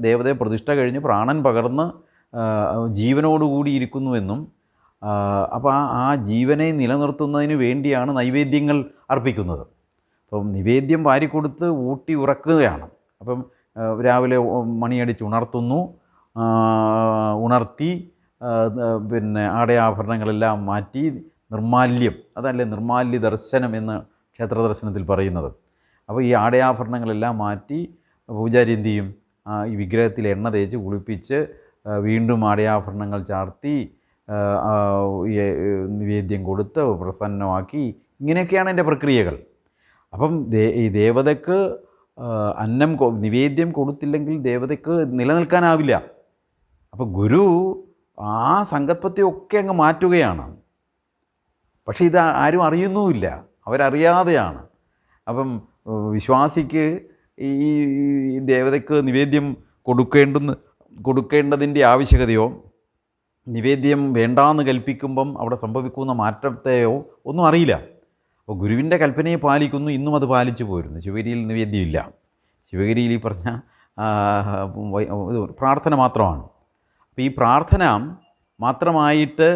ദേവതയെ പ്രതിഷ്ഠ കഴിഞ്ഞ് പ്രാണൻ പകർന്ന് ജീവനോടുകൂടി ഇരിക്കുന്നുവെന്നും അപ്പോൾ ആ ജീവനെ നിലനിർത്തുന്നതിന് വേണ്ടിയാണ് നൈവേദ്യങ്ങൾ അർപ്പിക്കുന്നത്. അപ്പം നിവേദ്യം വാരിക്കൊടുത്ത് ഊട്ടി ഉറക്കുകയാണ്. അപ്പം രാവിലെ മണിയടിച്ച് ഉണർത്തി പിന്നെ ആടയാഭരണങ്ങളെല്ലാം മാറ്റി നിർമാല്യം, അതല്ലേ നിർമാല്യ ദർശനം എന്ന് ക്ഷേത്രദർശനത്തിൽ പറയുന്നത്. അപ്പോൾ ഈ ആടയാഭരണങ്ങളെല്ലാം മാറ്റി പൂജാരി എന്ത് ചെയ്യും? ഈ വിഗ്രഹത്തിൽ എണ്ണ തേച്ച് കുളിപ്പിച്ച് വീണ്ടും ആടയാഭരണങ്ങൾ ചാർത്തി നിവേദ്യം കൊടുത്ത് പ്രസന്നമാക്കി, ഇങ്ങനെയൊക്കെയാണ് എൻ്റെ പ്രക്രിയകൾ. അപ്പം ഈ ദേവതയ്ക്ക് നിവേദ്യം കൊടുത്തില്ലെങ്കിൽ ദേവതയ്ക്ക് നിലനിൽക്കാനാവില്ല. അപ്പോൾ ഗുരു ആ സങ്കല്പത്തെയൊക്കെ അങ്ങ് മാറ്റുകയാണ്. പക്ഷേ ഇത് ആരും അറിയുന്നുമില്ല, അവരറിയാതെയാണ്. അപ്പം വിശ്വാസിക്ക് ഈ ദേവതയ്ക്ക് നിവേദ്യം കൊടുക്കേണ്ടതിൻ്റെ ആവശ്യകതയോ നിവേദ്യം വേണ്ടാന്ന് കൽപ്പിക്കുമ്പം അവിടെ സംഭവിക്കുന്ന മാറ്റത്തെയോ ഒന്നും അറിയില്ല. അപ്പോൾ ഗുരുവിൻ്റെ കൽപ്പനയെ പാലിക്കുന്നു, ഇന്നും അത് പാലിച്ചു പോരുന്നു. ശിവഗിരിയിൽ നിവേദ്യമില്ല. ശിവഗിരിയിൽ ഈ പറഞ്ഞ പ്രാർത്ഥന മാത്രമാണ്. അപ്പോൾ ഈ പ്രാർത്ഥന മാത്രമായിട്ട്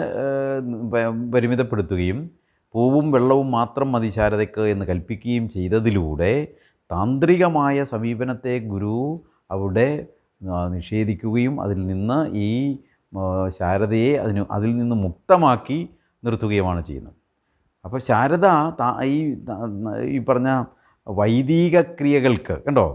പരിമിതപ്പെടുത്തുകയും പൂവും വെള്ളവും മാത്രം മതി ശാരദയ്ക്ക് എന്ന് കൽപ്പിക്കുകയും ചെയ്തതിലൂടെ താന്ത്രികമായ സമീപനത്തെ ഗുരു അവിടെ നിഷേധിക്കുകയും അതിൽ നിന്ന് ഈ ശാരദയെ അതിൽ നിന്ന് മുക്തമാക്കി നിർത്തുകയുമാണ് ചെയ്യുന്നത്. അപ്പോൾ ശാരദ ഈ പറഞ്ഞ വൈദിക ക്രിയകൾക്ക് കണ്ടോ,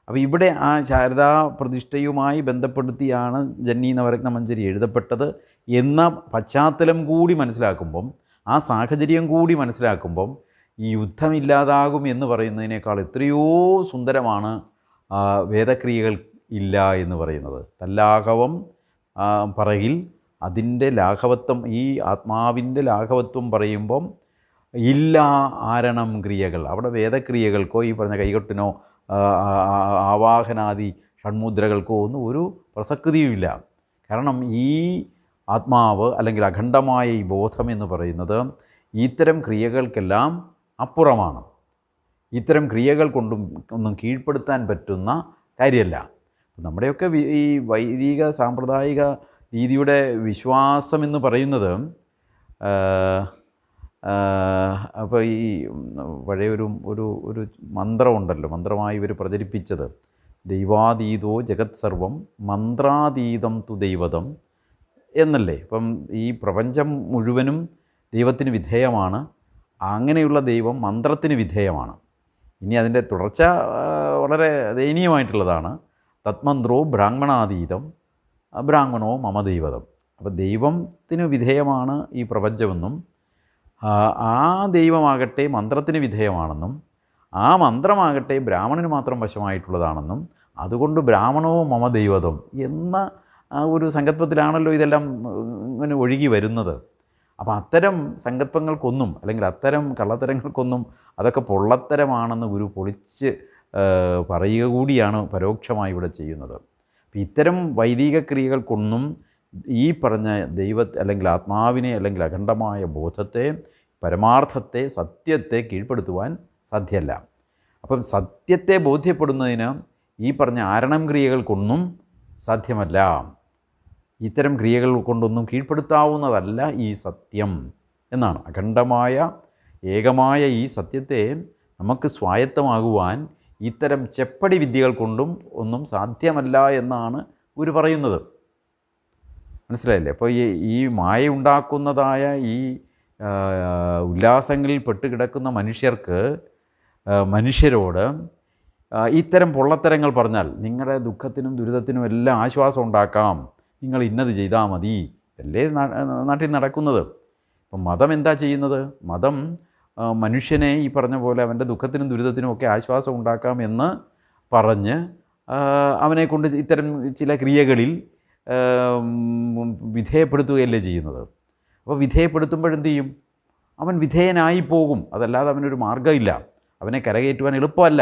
അപ്പോൾ ഇവിടെ ആ ശാരദാ പ്രതിഷ്ഠയുമായി ബന്ധപ്പെടുത്തിയാണ് ജന്നി നവരത്നമഞ്ജരി എഴുതപ്പെട്ടത് എന്ന പശ്ചാത്തലം കൂടി മനസ്സിലാക്കുമ്പം, ആ സാഹചര്യം കൂടി മനസ്സിലാക്കുമ്പം ഈ യുദ്ധമില്ലാതാകും എന്ന് പറയുന്നതിനേക്കാൾ എത്രയോ സുന്ദരമാണ് വേദക്രിയകൾ ഇല്ല എന്ന് പറയുന്നത്. തല്ലാഘവം പറയിൽ അതിൻ്റെ ലാഘവത്വം, ഈ ആത്മാവിൻ്റെ ലാഘവത്വം പറയുമ്പം ഇല്ല ആരണം ക്രിയകൾ. അവിടെ വേദക്രിയകൾക്കോ ഈ പറഞ്ഞ കൈകൊട്ടിനോ ആവാഹനാദി ഷൺമുദ്രകൾക്കോ ഒന്നും ഒരു പ്രസക്തിയുമില്ല. കാരണം ഈ ആത്മാവ് അല്ലെങ്കിൽ അഖണ്ഡമായ ഈ ബോധം എന്ന് പറയുന്നത് ഇത്തരം ക്രിയകൾക്കെല്ലാം അപ്പുറമാണ്. ഇത്തരം ക്രിയകൾ കൊണ്ടും ഒന്നും കീഴ്പ്പെടുത്താൻ പറ്റുന്ന കാര്യമല്ല. നമ്മുടെയൊക്കെ ഈ വൈദിക സാമ്പ്രദായിക രീതിയുടെ വിശ്വാസം എന്ന് പറയുന്നത്, അപ്പോൾ ഈ പഴയൊരു ഒരു ഒരു മന്ത്രമുണ്ടല്ലോ, മന്ത്രമായി ഇവർ പ്രചരിപ്പിച്ചത്, ദൈവാതീതോ ജഗത് സർവം മന്ത്രാതീതം തു ദൈവതം എന്നല്ലേ. ഇപ്പം ഈ പ്രപഞ്ചം മുഴുവനും ദൈവത്തിന് വിധേയമാണ്. അങ്ങനെയുള്ള ദൈവം മന്ത്രത്തിന് വിധേയമാണ്. ഇനി അതിൻ്റെ തുടർച്ച വളരെ ദയനീയമായിട്ടുള്ളതാണ്. തത്മന്ത്രോ ബ്രാഹ്മണാതീതം ബ്രാഹ്മണോ മമ ദൈവതം. അപ്പോൾ ദൈവത്തിന് വിധേയമാണ് ഈ പ്രപഞ്ചമെന്നും ആ ദൈവമാകട്ടെ മന്ത്രത്തിന് വിധേയമാണെന്നും ആ മന്ത്രമാകട്ടെ ബ്രാഹ്മണന് മാത്രം വശമായിട്ടുള്ളതാണെന്നും അതുകൊണ്ട് ബ്രാഹ്മണോ മമ ദൈവതം എന്ന ഒരു സങ്കല്പത്തിലാണല്ലോ ഇതെല്ലാം ഇങ്ങനെ ഒഴുകി വരുന്നത്. അപ്പോൾ അത്തരം സങ്കല്പങ്ങൾക്കൊന്നും അല്ലെങ്കിൽ അത്തരം കള്ളത്തരങ്ങൾക്കൊന്നും അതൊക്കെ പൊള്ളത്തരമാണെന്ന് ഗുരു പൊളിച്ച് പറയുക കൂടിയാണ് പരോക്ഷമായി ഇവിടെ ചെയ്യുന്നത്. അപ്പോൾ ഇത്തരം വൈദിക ക്രിയകൾക്കൊന്നും ഈ പറഞ്ഞ ദൈവത്തെ അല്ലെങ്കിൽ ആത്മാവിനെ അല്ലെങ്കിൽ അഖണ്ഡമായ ബോധത്തെ, പരമാർത്ഥത്തെ, സത്യത്തെ കീഴ്പ്പെടുത്തുവാൻ സാധ്യമല്ല. അപ്പം സത്യത്തെ ബോധ്യപ്പെടുന്നതിന് ഈ പറഞ്ഞ ആരണം ക്രിയകൾക്കൊന്നും സാധ്യമല്ല. ഇത്തരം ക്രിയകൾ കൊണ്ടൊന്നും കീഴ്പ്പെടുത്താവുന്നതല്ല ഈ സത്യം എന്നാണ്. അഖണ്ഡമായ ഏകമായ ഈ സത്യത്തെ നമുക്ക് സ്വായത്തമാകുവാൻ ഇത്തരം ചെപ്പടി വിദ്യകൾ കൊണ്ടും ഒന്നും സാധ്യമല്ല എന്നാണ് ഗുരു പറയുന്നത്. മനസ്സിലായില്ലേ? അപ്പോൾ ഈ മായ ഉണ്ടാക്കുന്നതായ ഈ ഉല്ലാസങ്ങളിൽ പെട്ടുകിടക്കുന്ന മനുഷ്യരോട് ഇത്തരം പൊള്ളത്തരങ്ങൾ പറഞ്ഞാൽ നിങ്ങളുടെ ദുഃഖത്തിനും ദുരിതത്തിനും എല്ലാം ആശ്വാസം ഉണ്ടാക്കാം, നിങ്ങൾ ഇന്നത് ചെയ്താൽ മതി, അല്ലേ നാട്ടിൽ നടക്കുന്നത്. അപ്പം മതം എന്താ ചെയ്യുന്നത്? മതം മനുഷ്യനെ ഈ പറഞ്ഞ പോലെ അവൻ്റെ ദുഃഖത്തിനും ദുരിതത്തിനും ഒക്കെ ആശ്വാസം ഉണ്ടാക്കാം എന്ന് പറഞ്ഞ് അവനെ കൊണ്ട് ഇത്തരം ചില ക്രിയകളിൽ വിധേയപ്പെടുത്തുകയല്ലേ ചെയ്യുന്നത്. അപ്പോൾ വിധേയപ്പെടുത്തുമ്പോഴെന്ത് ചെയ്യും? അവൻ വിധേയനായി പോകും. അതല്ലാതെ അവനൊരു മാർഗ്ഗമില്ല, അവനെ കരകയറ്റുവാൻ എളുപ്പമല്ല.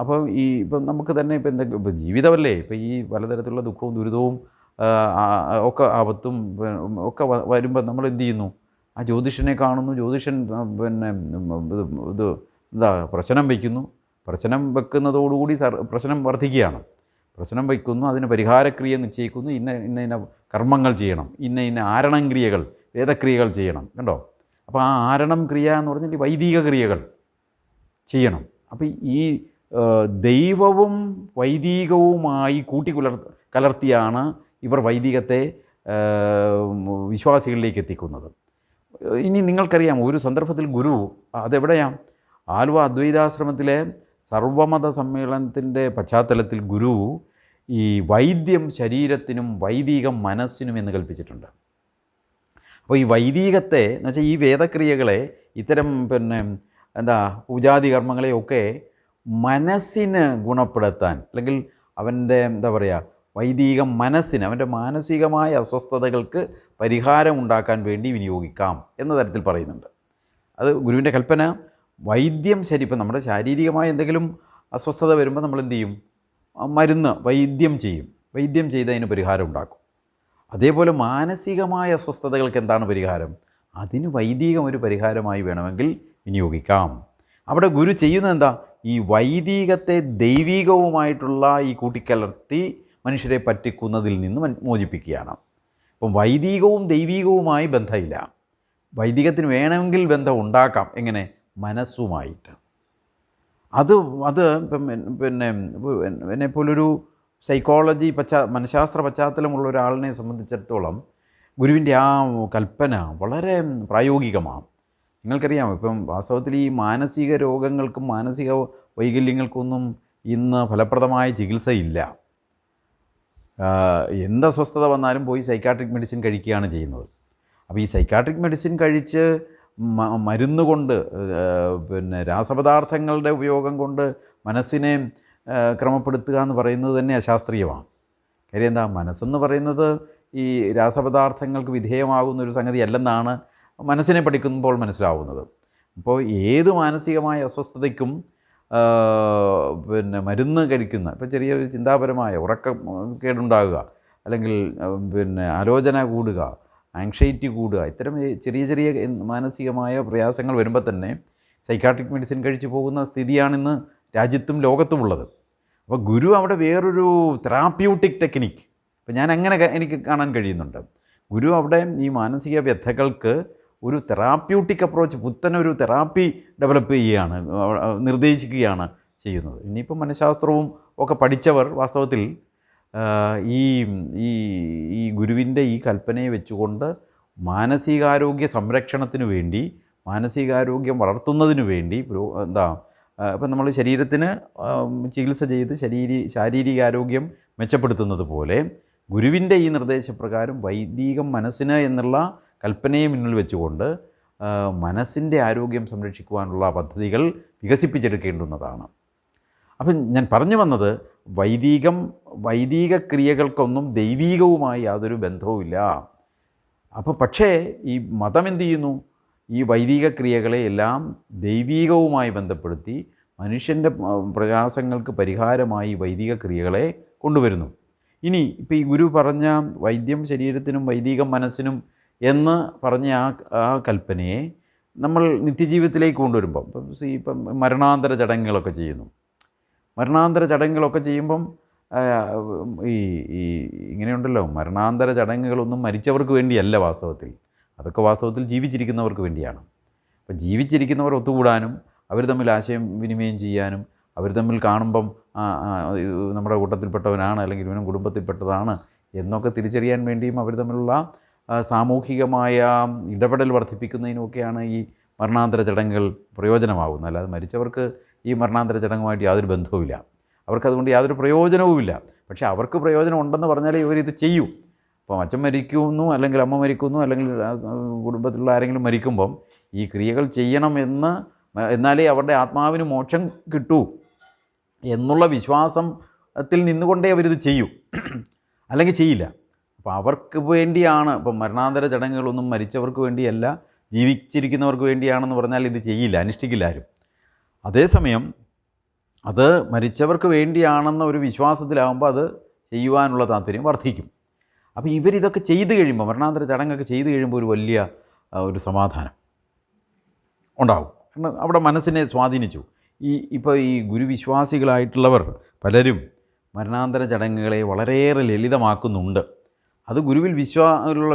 അപ്പോൾ ഇപ്പം നമുക്ക് തന്നെ ഇപ്പം ജീവിതമല്ലേ, ഇപ്പം ഈ പലതരത്തിലുള്ള ദുഃഖവും ദുരിതവും ഒക്കെ ആപത്തും ഒക്കെ വരുമ്പോൾ നമ്മൾ എന്ത് ചെയ്യുന്നു? ആ ജ്യോതിഷനെ കാണുന്നു, ജ്യോതിഷൻ പ്രശ്നം വയ്ക്കുന്നു. പ്രശ്നം വെക്കുന്നതോടുകൂടി പ്രശ്നം വർദ്ധിക്കുകയാണ്. പ്രശ്നം വയ്ക്കുന്നു, അതിന് പരിഹാരക്രിയ നിശ്ചയിക്കുന്നു, ഇന്ന കർമ്മങ്ങൾ ചെയ്യണം, ഇന്ന ആരണം ക്രിയകൾ, വേദക്രിയകൾ ചെയ്യണം. കണ്ടോ? അപ്പോൾ ആ ആരണം ക്രിയ എന്ന് പറഞ്ഞാൽ വൈദിക ക്രിയകൾ ചെയ്യണം. അപ്പോൾ ഈ ദൈവവും വൈദികവുമായി കലർത്തിയാണ് ഇവർ വൈദികത്തെ വിശ്വാസികളിലേക്ക് എത്തിക്കുന്നത്. ഇനി നിങ്ങൾക്കറിയാം, ഒരു സന്ദർഭത്തിൽ ഗുരു അതെവിടെയാണ്? ആലുവ അദ്വൈതാശ്രമത്തിലെ സർവമത സമ്മേളനത്തിൻ്റെ പശ്ചാത്തലത്തിൽ ഗുരു ഈ വൈദ്യം ശരീരത്തിനും വൈദികം മനസ്സിനും എന്ന് കൽപ്പിച്ചിട്ടുണ്ട്. അപ്പോൾ ഈ വൈദികത്തെ എന്ന് വെച്ചാൽ ഈ വേദക്രിയകളെ, ഇത്തരം പൂജാതി കർമ്മങ്ങളെയൊക്കെ മനസ്സിന് ഗുണപ്പെടുത്താൻ, അല്ലെങ്കിൽ അവൻ്റെ വൈദികം മനസ്സിന്, അവൻ്റെ മാനസികമായ അസ്വസ്ഥതകൾക്ക് പരിഹാരം ഉണ്ടാക്കാൻ വേണ്ടി വിനിയോഗിക്കാം എന്ന തരത്തിൽ പറയുന്നുണ്ട്. അത് ഗുരുവിൻ്റെ കൽപ്പന. വൈദ്യം ഇപ്പം നമ്മുടെ ശാരീരികമായ എന്തെങ്കിലും അസ്വസ്ഥത വരുമ്പോൾ നമ്മൾ എന്ത് ചെയ്യും? മരുന്ന് വൈദ്യം ചെയ്യും. വൈദ്യം ചെയ്ത് അതിന് പരിഹാരം ഉണ്ടാക്കും. അതേപോലെ മാനസികമായ അസ്വസ്ഥതകൾക്ക് എന്താണ് പരിഹാരം? അതിന് വൈദികം ഒരു പരിഹാരമായി വേണമെങ്കിൽ വിനിയോഗിക്കാം. അവിടെ ഗുരു ചെയ്യുന്നത് എന്താ? ഈ വൈദികത്തെ ദൈവികവുമായിട്ടുള്ള ഈ കൂട്ടിക്കലർത്തി മനുഷ്യരെ പറ്റിക്കുന്നതിൽ നിന്ന് മോചിപ്പിക്കുകയാണ്. അപ്പം വൈദികവും ദൈവികവുമായി ബന്ധമില്ല. വൈദികത്തിന് വേണമെങ്കിൽ ബന്ധം ഉണ്ടാക്കാം. എങ്ങനെ? മനസ്സുമായിട്ട്. അത് എന്നെപ്പോലൊരു സൈക്കോളജി മനഃശാസ്ത്ര പശ്ചാത്തലമുള്ള ഒരാളിനെ സംബന്ധിച്ചിടത്തോളം ഗുരുവിൻ്റെ ആ കൽപ്പന വളരെ പ്രായോഗികമാണ്. നിങ്ങൾക്കറിയാം, ഇപ്പം വാസ്തവത്തിൽ ഈ മാനസിക രോഗങ്ങൾക്കും മാനസിക വൈകല്യങ്ങൾക്കൊന്നും ഇന്ന് ഫലപ്രദമായ ചികിത്സയില്ല. എന്ത് അസ്വസ്ഥത വന്നാലും പോയി സൈക്കാട്രിക് മെഡിസിൻ കഴിക്കുകയാണ് ചെയ്യുന്നത്. അപ്പോൾ ഈ സൈക്കാട്രിക് മെഡിസിൻ കഴിച്ച് മരുന്ന് കൊണ്ട് പിന്നെ രാസപദാർത്ഥങ്ങളുടെ ഉപയോഗം കൊണ്ട് മനസ്സിനെ ക്രമപ്പെടുത്തുക എന്ന് പറയുന്നത് തന്നെ അശാസ്ത്രീയമാണ്. കാര്യം എന്താ, മനസ്സെന്ന് പറയുന്നത് ഈ രാസപദാർത്ഥങ്ങൾക്ക് വിധേയമാകുന്ന ഒരു സംഗതി അല്ലെന്നാണ് മനസ്സിനെ പഠിക്കുമ്പോൾ മനസ്സിലാവുന്നത്. അപ്പോൾ ഏത് മാനസികമായ അസ്വസ്ഥതയ്ക്കും പിന്നെ മരുന്ന് കഴിക്കുന്ന, ഇപ്പോൾ ചെറിയൊരു ചിന്താപരമായ ഉറക്കക്കേടുണ്ടാകുക, അല്ലെങ്കിൽ പിന്നെ ആലോചന കൂടുക, ആങ്ഷൈറ്റി കൂടുക, ഇത്തരം ചെറിയ ചെറിയ മാനസികമായ പ്രയാസങ്ങൾ വരുമ്പോൾ തന്നെ സൈക്കാട്രിക് മെഡിസിൻ കഴിച്ചു പോകുന്ന സ്ഥിതിയാണിന്ന് രാജ്യത്തും ലോകത്തുമുള്ളത്. അപ്പോൾ ഗുരു അവിടെ വേറൊരു തെറാപ്യൂട്ടിക് ടെക്നിക്ക്, ഇപ്പം ഞാൻ അങ്ങനെ എനിക്ക് കാണാൻ കഴിയുന്നുണ്ട്. ഗുരു അവിടെ ഈ മാനസിക വ്യഥകൾക്ക് ഒരു തെറാപ്യൂട്ടിക് അപ്രോച്ച്, പുത്തനൊരു തെറാപ്പി ഡെവലപ്പ് ചെയ്യുകയാണ്, നിർദ്ദേശിക്കുകയാണ് ചെയ്യുന്നത്. ഇനിയിപ്പം മനഃശാസ്ത്രവും ഒക്കെ പഠിച്ചവർ വാസ്തവത്തിൽ ഈ ഈ ഈ ഗുരുവിൻ്റെ ഈ കൽപ്പനയെ വെച്ചുകൊണ്ട് മാനസികാരോഗ്യ സംരക്ഷണത്തിന് വേണ്ടി, മാനസികാരോഗ്യം വളർത്തുന്നതിന് വേണ്ടി ഇപ്പം നമ്മൾ ശരീരത്തിന് ചികിത്സ ചെയ്ത് ശാരീരികാരോഗ്യം മെച്ചപ്പെടുത്തുന്നത് പോലെ ഗുരുവിൻ്റെ ഈ നിർദ്ദേശപ്രകാരം വൈദികം മനസ്സിന് എന്നുള്ള കൽപ്പനയെ മുന്നിൽ വെച്ചുകൊണ്ട് മനസ്സിൻ്റെ ആരോഗ്യം സംരക്ഷിക്കുവാനുള്ള പദ്ധതികൾ വികസിപ്പിച്ചെടുക്കേണ്ടുന്നതാണ്. അപ്പം ഞാൻ പറഞ്ഞു വന്നത്, വൈദിക ക്രിയകൾക്കൊന്നും ദൈവീകവുമായി യാതൊരു ബന്ധവുമില്ല. അപ്പോൾ പക്ഷേ ഈ മതം എന്ത് ചെയ്യുന്നു? ഈ വൈദിക ക്രിയകളെ എല്ലാം ദൈവീകവുമായി ബന്ധപ്പെടുത്തി മനുഷ്യൻ്റെ പ്രയാസങ്ങൾക്ക് പരിഹാരമായി വൈദിക ക്രിയകളെ കൊണ്ടുവരുന്നു. ഇനി ഇപ്പോൾ ഈ ഗുരു പറഞ്ഞ വൈദ്യം ശരീരത്തിനും വൈദികം മനസ്സിനും എന്ന് പറഞ്ഞ ആ കൽപ്പനയെ നമ്മൾ നിത്യജീവിതത്തിലേക്ക് കൊണ്ടുവരുമ്പം, ഇപ്പം മരണാന്തര ചടങ്ങുകളൊക്കെ ചെയ്യുന്നു. മരണാന്തര ചടങ്ങുകളൊക്കെ ചെയ്യുമ്പം ഈ ഇങ്ങനെയുണ്ടല്ലോ, മരണാന്തര ചടങ്ങുകളൊന്നും മരിച്ചവർക്ക് വേണ്ടിയല്ല വാസ്തവത്തിൽ, അതൊക്കെ വാസ്തവത്തിൽ ജീവിച്ചിരിക്കുന്നവർക്ക് വേണ്ടിയാണ്. അപ്പം ജീവിച്ചിരിക്കുന്നവർ ഒത്തുകൂടാനും അവർ തമ്മിൽ ആശയം വിനിമയം ചെയ്യാനും, അവർ തമ്മിൽ കാണുമ്പം നമ്മുടെ കൂട്ടത്തിൽപ്പെട്ടവനാണ് അല്ലെങ്കിൽ ഇവനും കുടുംബത്തിൽപ്പെട്ടതാണ് എന്നൊക്കെ തിരിച്ചറിയാൻ വേണ്ടിയും അവർ തമ്മിലുള്ള സാമൂഹികമായ ഇടപെടൽ വർദ്ധിപ്പിക്കുന്നതിനുമൊക്കെയാണ് ഈ മരണാന്തര ചടങ്ങുകൾ പ്രയോജനമാകുന്നത്. അല്ലാതെ മരിച്ചവർക്ക് ഈ മരണാന്തര ചടങ്ങുമായിട്ട് യാതൊരു ബന്ധവുമില്ല, അവർക്കതുകൊണ്ട് യാതൊരു പ്രയോജനവുമില്ല. പക്ഷേ അവർക്ക് പ്രയോജനം ഉണ്ടെന്ന് പറഞ്ഞാലേ ഇവരിത് ചെയ്യൂ. അപ്പം അച്ഛൻ മരിക്കുന്നു, അല്ലെങ്കിൽ അമ്മ മരിക്കുന്നു, അല്ലെങ്കിൽ കുടുംബത്തിലുള്ള ആരെങ്കിലും മരിക്കുമ്പം ഈ ക്രിയകൾ ചെയ്യണം എന്നാലേ അവരുടെ ആത്മാവിന് മോക്ഷം കിട്ടൂ എന്നുള്ള വിശ്വാസത്തിൽ നിന്നുകൊണ്ടേ അവരിത് ചെയ്യൂ, അല്ലെങ്കിൽ ചെയ്യില്ല. അപ്പോൾ അവർക്ക് വേണ്ടിയാണ്. ഇപ്പം മരണാന്തര ചടങ്ങുകളൊന്നും മരിച്ചവർക്ക് വേണ്ടിയല്ല, ജീവിച്ചിരിക്കുന്നവർക്ക് വേണ്ടിയാണെന്ന് പറഞ്ഞാൽ ഇത് ചെയ്യില്ല, അനുഷ്ഠിക്കില്ല ആരും. അതേസമയം അത് മരിച്ചവർക്ക് വേണ്ടിയാണെന്ന ഒരു വിശ്വാസത്തിലാകുമ്പോൾ അത് ചെയ്യുവാനുള്ള താല്പര്യം വർദ്ധിക്കും. അപ്പോൾ ഇവരിതൊക്കെ ചെയ്ത് കഴിയുമ്പോൾ, മരണാന്തര ചടങ്ങൊക്കെ ചെയ്ത് കഴിയുമ്പോൾ ഒരു വലിയ ഒരു സമാധാനം ഉണ്ടാകും. കാരണം അവിടെ മനസ്സിനെ സ്വാധീനിച്ചു. ഇപ്പോൾ ഈ ഗുരുവിശ്വാസികളായിട്ടുള്ളവർ പലരും മരണാന്തര ചടങ്ങുകളെ വളരെയേറെ ലളിതമാക്കുന്നുണ്ട്. അത് ഗുരുവിൽ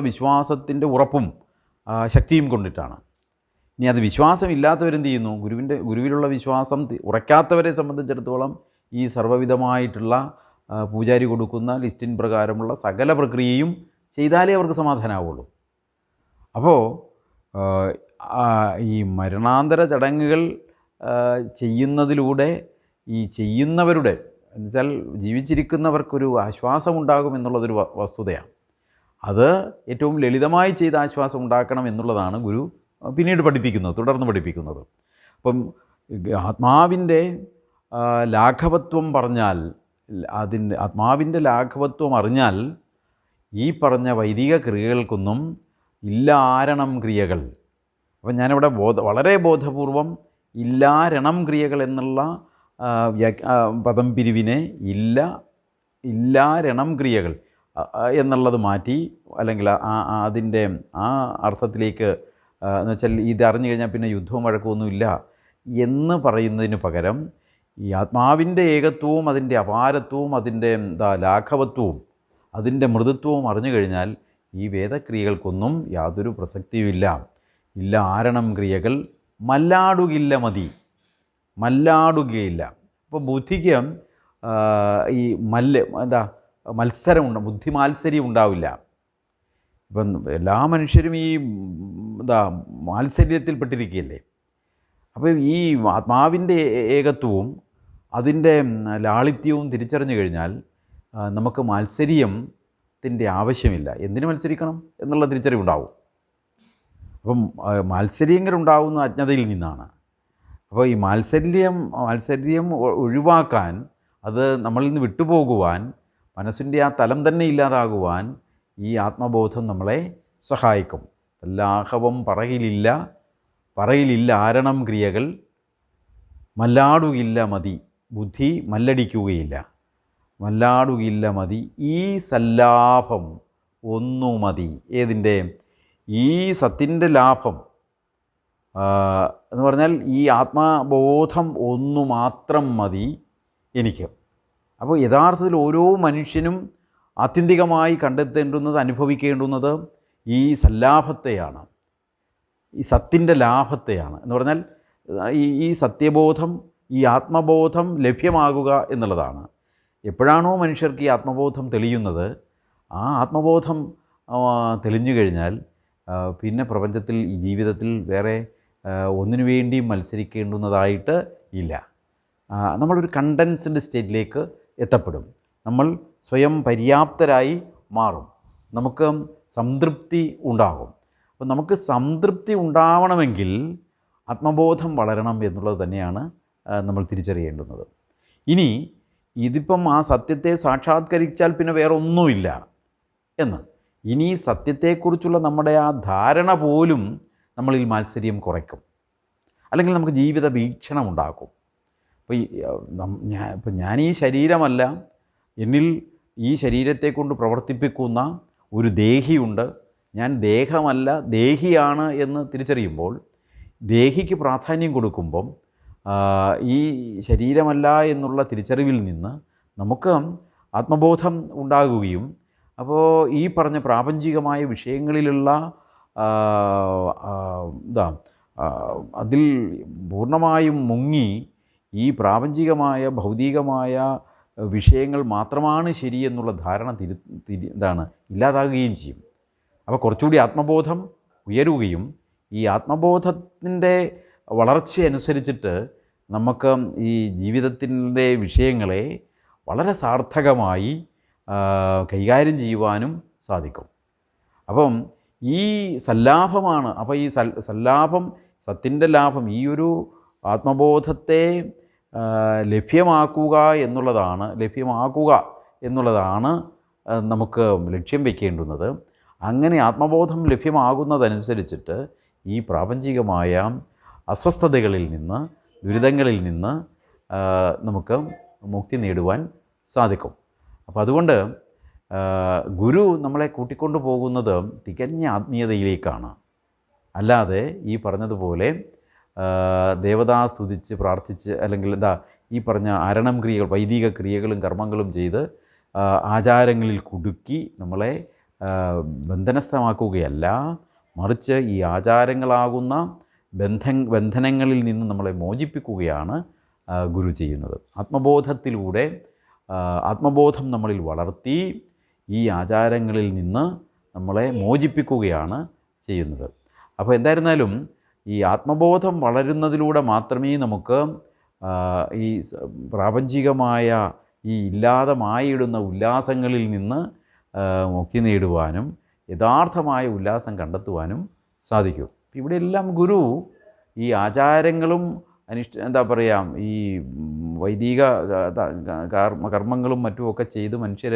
വിശ്വാസത്തിൻ്റെ ഉറപ്പും ശക്തിയും കൊണ്ടിട്ടാണ്. ഇനി അത് വിശ്വാസമില്ലാത്തവരെന്ത് ചെയ്യുന്നു? ഗുരുവിലുള്ള വിശ്വാസം ഉറയ്ക്കാത്തവരെ സംബന്ധിച്ചിടത്തോളം ഈ സർവ്വവിധമായിട്ടുള്ള പൂജാരി കൊടുക്കുന്ന ലിസ്റ്റിൻ പ്രകാരമുള്ള സകല പ്രക്രിയയും ചെയ്താലേ അവർക്ക് സമാധാനമാവുള്ളൂ. അപ്പോൾ ഈ മരണാന്തര ചടങ്ങുകൾ ചെയ്യുന്നതിലൂടെ ഈ ചെയ്യുന്നവരുടെ എന്നുവെച്ചാൽ ജീവിച്ചിരിക്കുന്നവർക്കൊരു ആശ്വാസമുണ്ടാകും എന്നുള്ളതൊരു വസ്തുതയാണ്. അത് ഏറ്റവും ലളിതമായി ചെയ്ത് ആശ്വാസം ഉണ്ടാക്കണം എന്നുള്ളതാണ് ഗുരു പിന്നീട് പഠിപ്പിക്കുന്നത്, തുടർന്ന് പഠിപ്പിക്കുന്നത്. അപ്പം ആത്മാവിൻ്റെ ലാഘവത്വം പറഞ്ഞാൽ, ആത്മാവിൻ്റെ ലാഘവത്വം അറിഞ്ഞാൽ ഈ പറഞ്ഞ വൈദിക ക്രിയകൾക്കൊന്നും ഇല്ലാരണം ക്രിയകൾ. അപ്പം ഞാനിവിടെ വളരെ ബോധപൂർവം ഇല്ലാരണം ക്രിയകൾ എന്നുള്ള പദം പിരിവിനെ ഇല്ലാരണം ക്രിയകൾ എന്നുള്ളത് മാറ്റി, അല്ലെങ്കിൽ അതിൻ്റെ ആ അർത്ഥത്തിലേക്ക് എന്ന് വെച്ചാൽ ഇത് അറിഞ്ഞു കഴിഞ്ഞാൽ പിന്നെ യുദ്ധവും വഴക്കമൊന്നുമില്ല എന്ന് പറയുന്നതിന് പകരം ഈ ആത്മാവിൻ്റെ ഏകത്വവും അതിൻ്റെ അപാരത്വവും അതിൻ്റെ ലാഘവത്വവും അതിൻ്റെ മൃദുത്വവും അറിഞ്ഞു കഴിഞ്ഞാൽ ഈ വേദക്രിയകൾക്കൊന്നും യാതൊരു പ്രസക്തിയുമില്ല. ഇല്ല ആരണം ക്രിയകൾ മല്ലാടുകില്ല മതി, മല്ലാടുകയില്ല. അപ്പോൾ ബുദ്ധിക്ക് ഈ മത്സരമുണ്ട്, ബുദ്ധിമാത്സര്യം ഉണ്ടാവില്ല. ഇപ്പം എല്ലാ മനുഷ്യരും ഈ മാത്സര്യത്തിൽപ്പെട്ടിരിക്കുകയല്ലേ. അപ്പോൾ ഈ ആത്മാവിൻ്റെ ഏകത്വവും അതിൻ്റെ ലാളിത്യവും തിരിച്ചറിഞ്ഞു കഴിഞ്ഞാൽ നമുക്ക് മാത്സര്യത്തിൻ്റെ ആവശ്യമില്ല. എന്തിനു മത്സരിക്കണം എന്നുള്ള തിരിച്ചറിവുണ്ടാവും. അപ്പം മാത്സര്യങ്ങളുണ്ടാകുന്ന അജ്ഞതയിൽ നിന്നാണ്. അപ്പോൾ ഈ മാത്സര്യം ഒഴിവാക്കാൻ, അത് നമ്മളിൽ നിന്ന് വിട്ടുപോകുവാൻ, മനസ്സിൻ്റെ ആ തലം തന്നെ ഇല്ലാതാകുവാൻ ഈ ആത്മബോധം നമ്മളെ സഹായിക്കും. ലാഘവം പറയിലില്ല ആരണം ക്രിയകൾ, മല്ലാടുകില്ല മതി ബുദ്ധി മല്ലടിക്കുകയില്ല. മല്ലാടുകില്ല മതി ഈ സല്ലാഭം ഒന്നു മതി. ഏതിൻ്റെ? ഈ സത്തിൻ്റെ ലാഭം എന്ന് പറഞ്ഞാൽ ഈ ആത്മബോധം ഒന്നു മാത്രം മതി എനിക്ക്. അപ്പോൾ യഥാർത്ഥത്തിൽ ഓരോ മനുഷ്യനും ആത്യന്തികമായി കണ്ടെത്തേണ്ടുന്നത്, അനുഭവിക്കേണ്ടുന്നത് ഈ സല്ലാഭത്തെയാണ്, ഈ സത്തിൻ്റെ ലാഭത്തെയാണ്. എന്ന് പറഞ്ഞാൽ ഈ സത്യബോധം, ഈ ആത്മബോധം ലഭ്യമാകുക എന്നുള്ളതാണ്. എപ്പോഴാണോ മനുഷ്യർക്ക് ഈ ആത്മബോധം തെളിയുന്നത്, ആ ആത്മബോധം തെളിഞ്ഞു കഴിഞ്ഞാൽ പിന്നെ പ്രപഞ്ചത്തിൽ, ഈ ജീവിതത്തിൽ വേറെ ഒന്നിനു വേണ്ടിയും മത്സരിക്കേണ്ടുന്നതായിട്ട് ഇല്ല. നമ്മളൊരു കണ്ടൻസ്ഡ് സ്റ്റേറ്റിലേക്ക് എത്തപ്പെടും. നമ്മൾ സ്വയം പര്യാപ്തരായി മാറും. നമുക്ക് സംതൃപ്തി ഉണ്ടാകും. അപ്പം നമുക്ക് സംതൃപ്തി ഉണ്ടാവണമെങ്കിൽ ആത്മബോധം വളരണം എന്നുള്ളത് തന്നെയാണ് നമ്മൾ തിരിച്ചറിയേണ്ടുന്നത്. ഇനി ഇതിപ്പം ആ സത്യത്തെ സാക്ഷാത്കരിച്ചാൽ പിന്നെ വേറെ ഒന്നുമില്ല എന്ന്. ഇനി സത്യത്തെക്കുറിച്ചുള്ള നമ്മുടെ ആ ധാരണ പോലും നമ്മളിൽ മാത്സര്യം കുറയ്ക്കും, അല്ലെങ്കിൽ നമുക്ക് ജീവിത വീക്ഷണം ഉണ്ടാക്കും. ഇപ്പോൾ ഞാൻ ഈ ശരീരമല്ല, എന്നിൽ ഈ ശരീരത്തെ കൊണ്ട് പ്രവർത്തിപ്പിക്കുന്ന ഒരു ദേഹിയുണ്ട്, ഞാൻ ദേഹമല്ല ദേഹിയാണ് എന്ന് തിരിച്ചറിയുമ്പോൾ, ദേഹിക്ക് പ്രാധാന്യം കൊടുക്കുമ്പം ഈ ശരീരമല്ല എന്നുള്ള തിരിച്ചറിവിൽ നിന്ന് നമുക്ക് ആത്മബോധം ഉണ്ടാകുകയും, അപ്പോൾ ഈ പറഞ്ഞ പ്രാപഞ്ചികമായ വിഷയങ്ങളിലുള്ള അതിൽ പൂർണ്ണമായും മുങ്ങി ഈ പ്രാപഞ്ചികമായ ഭൗതികമായ വിഷയങ്ങൾ മാത്രമാണ് ശരിയെന്നുള്ള ധാരണ ഇല്ലാതാകുകയും ചെയ്യും. അപ്പോൾ കുറച്ചുകൂടി ആത്മബോധം ഉയരുകയും, ഈ ആത്മബോധത്തിൻ്റെ വളർച്ചയനുസരിച്ചിട്ട് നമുക്ക് ഈ ജീവിതത്തിൻ്റെ വിഷയങ്ങളെ വളരെ സാർത്ഥകമായി കൈകാര്യം ചെയ്യുവാനും സാധിക്കും. അപ്പം ഈ സല്ലാഭമാണ്. അപ്പോൾ ഈ സല്ലാഭം, സത്തിൻ്റെ ലാഭം, ഈ ഒരു ആത്മബോധത്തെ ലഭ്യമാക്കുക എന്നുള്ളതാണ് നമുക്ക് ലക്ഷ്യം വയ്ക്കേണ്ടുന്നത്. അങ്ങനെ ആത്മബോധം ലഭ്യമാകുന്നതനുസരിച്ചിട്ട് ഈ പ്രാപഞ്ചികമായ അസ്വസ്ഥതകളിൽ നിന്ന്, ദുരിതങ്ങളിൽ നിന്ന് നമുക്ക് മുക്തി നേടുവാൻ സാധിക്കും. അപ്പോൾ അതുകൊണ്ട് ഗുരു നമ്മളെ കൂട്ടിക്കൊണ്ടു പോകുന്നത് തികഞ്ഞ ആത്മീയതയിലേക്കാണ്. അല്ലാതെ ഈ പറഞ്ഞതുപോലെ ദേവതാ സ്തുതിച്ച് പ്രാർത്ഥിച്ച്, അല്ലെങ്കിൽ ഈ പറഞ്ഞ ആരണം ക്രിയകൾ, വൈദിക ക്രിയകളും കർമ്മങ്ങളും ചെയ്ത് ആചാരങ്ങളിൽ കുടുക്കി നമ്മളെ ബന്ധനസ്ഥമാക്കുകയല്ല, മറിച്ച് ഈ ആചാരങ്ങളാകുന്ന ബന്ധനങ്ങളിൽ നിന്ന് നമ്മളെ മോചിപ്പിക്കുകയാണ് ഗുരു ചെയ്യുന്നത്. ആത്മബോധത്തിലൂടെ ആത്മബോധം നമ്മളിൽ വളർത്തി ഈ ആചാരങ്ങളിൽ നിന്ന് നമ്മളെ മോചിപ്പിക്കുകയാണ് ചെയ്യുന്നത്. അപ്പോൾ എന്തായിരുന്നാലും ഈ ആത്മബോധം വളരുന്നതിലൂടെ മാത്രമേ നമുക്ക് ഈ പ്രാപഞ്ചികമായ ഈ ഇല്ലാതമായിടുന്ന ഉല്ലാസങ്ങളിൽ നിന്ന് മുക്തി നേടുവാനും യഥാർത്ഥമായ ഉല്ലാസം കണ്ടെത്തുവാനും സാധിക്കൂ. ഇവിടെയെല്ലാം ഗുരു ഈ ആചാരങ്ങളും ഈ വൈദിക കർമ്മങ്ങളും മറ്റുമൊക്കെ ചെയ്ത് മനുഷ്യർ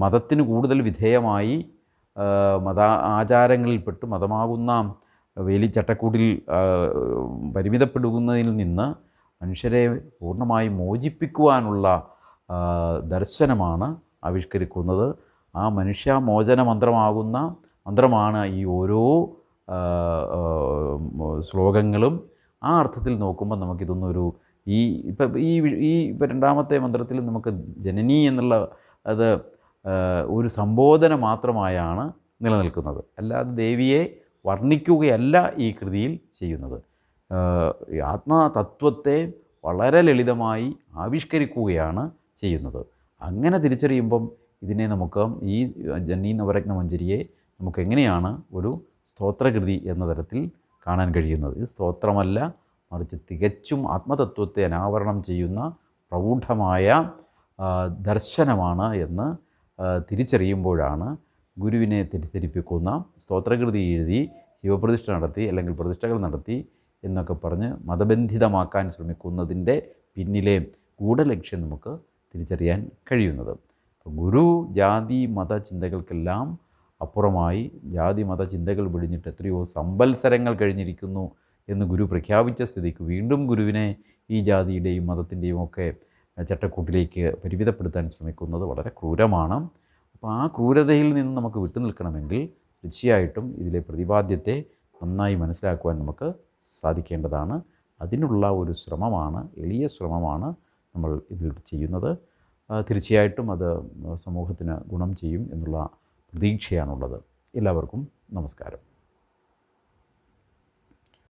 മതത്തിന് കൂടുതൽ വിധേയമായി ആചാരങ്ങളിൽപ്പെട്ട് മതമാകുന്ന വേലിച്ചട്ടക്കൂടിൽ പരിമിതപ്പെടുന്നതിൽ നിന്ന് മനുഷ്യരെ പൂർണ്ണമായി മോചിപ്പിക്കുവാനുള്ള ദർശനമാണ് ആവിഷ്കരിക്കുന്നത്. ആ മനുഷ്യമോചന മന്ത്രമാണ് ഈ ഓരോ ശ്ലോകങ്ങളും. ആ അർത്ഥത്തിൽ നോക്കുമ്പോൾ നമുക്കിതൊന്നൊരു ഇപ്പം രണ്ടാമത്തെ മന്ത്രത്തിൽ നമുക്ക് ജനനി എന്നുള്ള അത് ഒരു സംബോധന മാത്രമായാണ് നിലനിൽക്കുന്നത്. അല്ലാതെ ദേവിയെ വർണ്ണിക്കുകയല്ല ഈ കൃതിയിൽ ചെയ്യുന്നത്. ആത്മതത്വത്തെ വളരെ ലളിതമായി ആവിഷ്കരിക്കുകയാണ് ചെയ്യുന്നത്. അങ്ങനെ തിരിച്ചറിയുമ്പം ഇതിനെ നമുക്ക് ഈ ജനനി നവരത്ന മഞ്ജരിയെ നമുക്ക് എങ്ങനെയാണ് ഒരു സ്തോത്രകൃതി എന്ന തരത്തിൽ കാണാൻ കഴിയുന്നത്? ഇത് സ്തോത്രമല്ല, മറിച്ച് തികച്ചും ആത്മതത്വത്തെ അനാവരണം ചെയ്യുന്ന പ്രൗഢമായ ദർശനമാണ് എന്ന് തിരിച്ചറിയുമ്പോഴാണ് ഗുരുവിനെ തെറ്റിദ്ധരിപ്പിക്കുന്ന സ്തോത്രകൃതി എഴുതി ശിവപ്രതിഷ്ഠ നടത്തി അല്ലെങ്കിൽ പ്രതിഷ്ഠകൾ നടത്തി എന്നൊക്കെ പറഞ്ഞ് മതബന്ധിതമാക്കാൻ ശ്രമിക്കുന്നതിൻ്റെ പിന്നിലെ ഗൂഢലക്ഷ്യം നമുക്ക് തിരിച്ചറിയാൻ കഴിയുന്നത്. ഗുരു ജാതി മത ചിന്തകൾക്കെല്ലാം അപ്പുറമായി ജാതി മത ചിന്തകൾ വെടിഞ്ഞിട്ട് എത്രയോ സംവത്സരങ്ങൾ കഴിഞ്ഞിരിക്കുന്നു എന്ന് ഗുരു പ്രഖ്യാപിച്ച സ്ഥിതിക്ക് വീണ്ടും ഗുരുവിനെ ഈ ജാതിയുടെയും മതത്തിൻ്റെയും ഒക്കെ ചട്ടക്കൂട്ടിലേക്ക് പരിമിതപ്പെടുത്താൻ ശ്രമിക്കുന്നത് വളരെ ക്രൂരമാണ്. അപ്പോൾ ആ ക്രൂരതയിൽ നിന്ന് നമുക്ക് വിട്ടുനിൽക്കണമെങ്കിൽ തീർച്ചയായിട്ടും ഇതിലെ പ്രതിപാദ്യത്തെ നന്നായി മനസ്സിലാക്കുവാൻ നമുക്ക് സാധിക്കേണ്ടതാണ്. അതിനുള്ള ഒരു ശ്രമമാണ്, എളിയ ശ്രമമാണ് നമ്മൾ ഇതിൽ ചെയ്യുന്നത്. തീർച്ചയായിട്ടും അത് സമൂഹത്തിന് ഗുണം ചെയ്യും എന്നുള്ള പ്രതീക്ഷയാണുള്ളത്. എല്ലാവർക്കും നമസ്കാരം.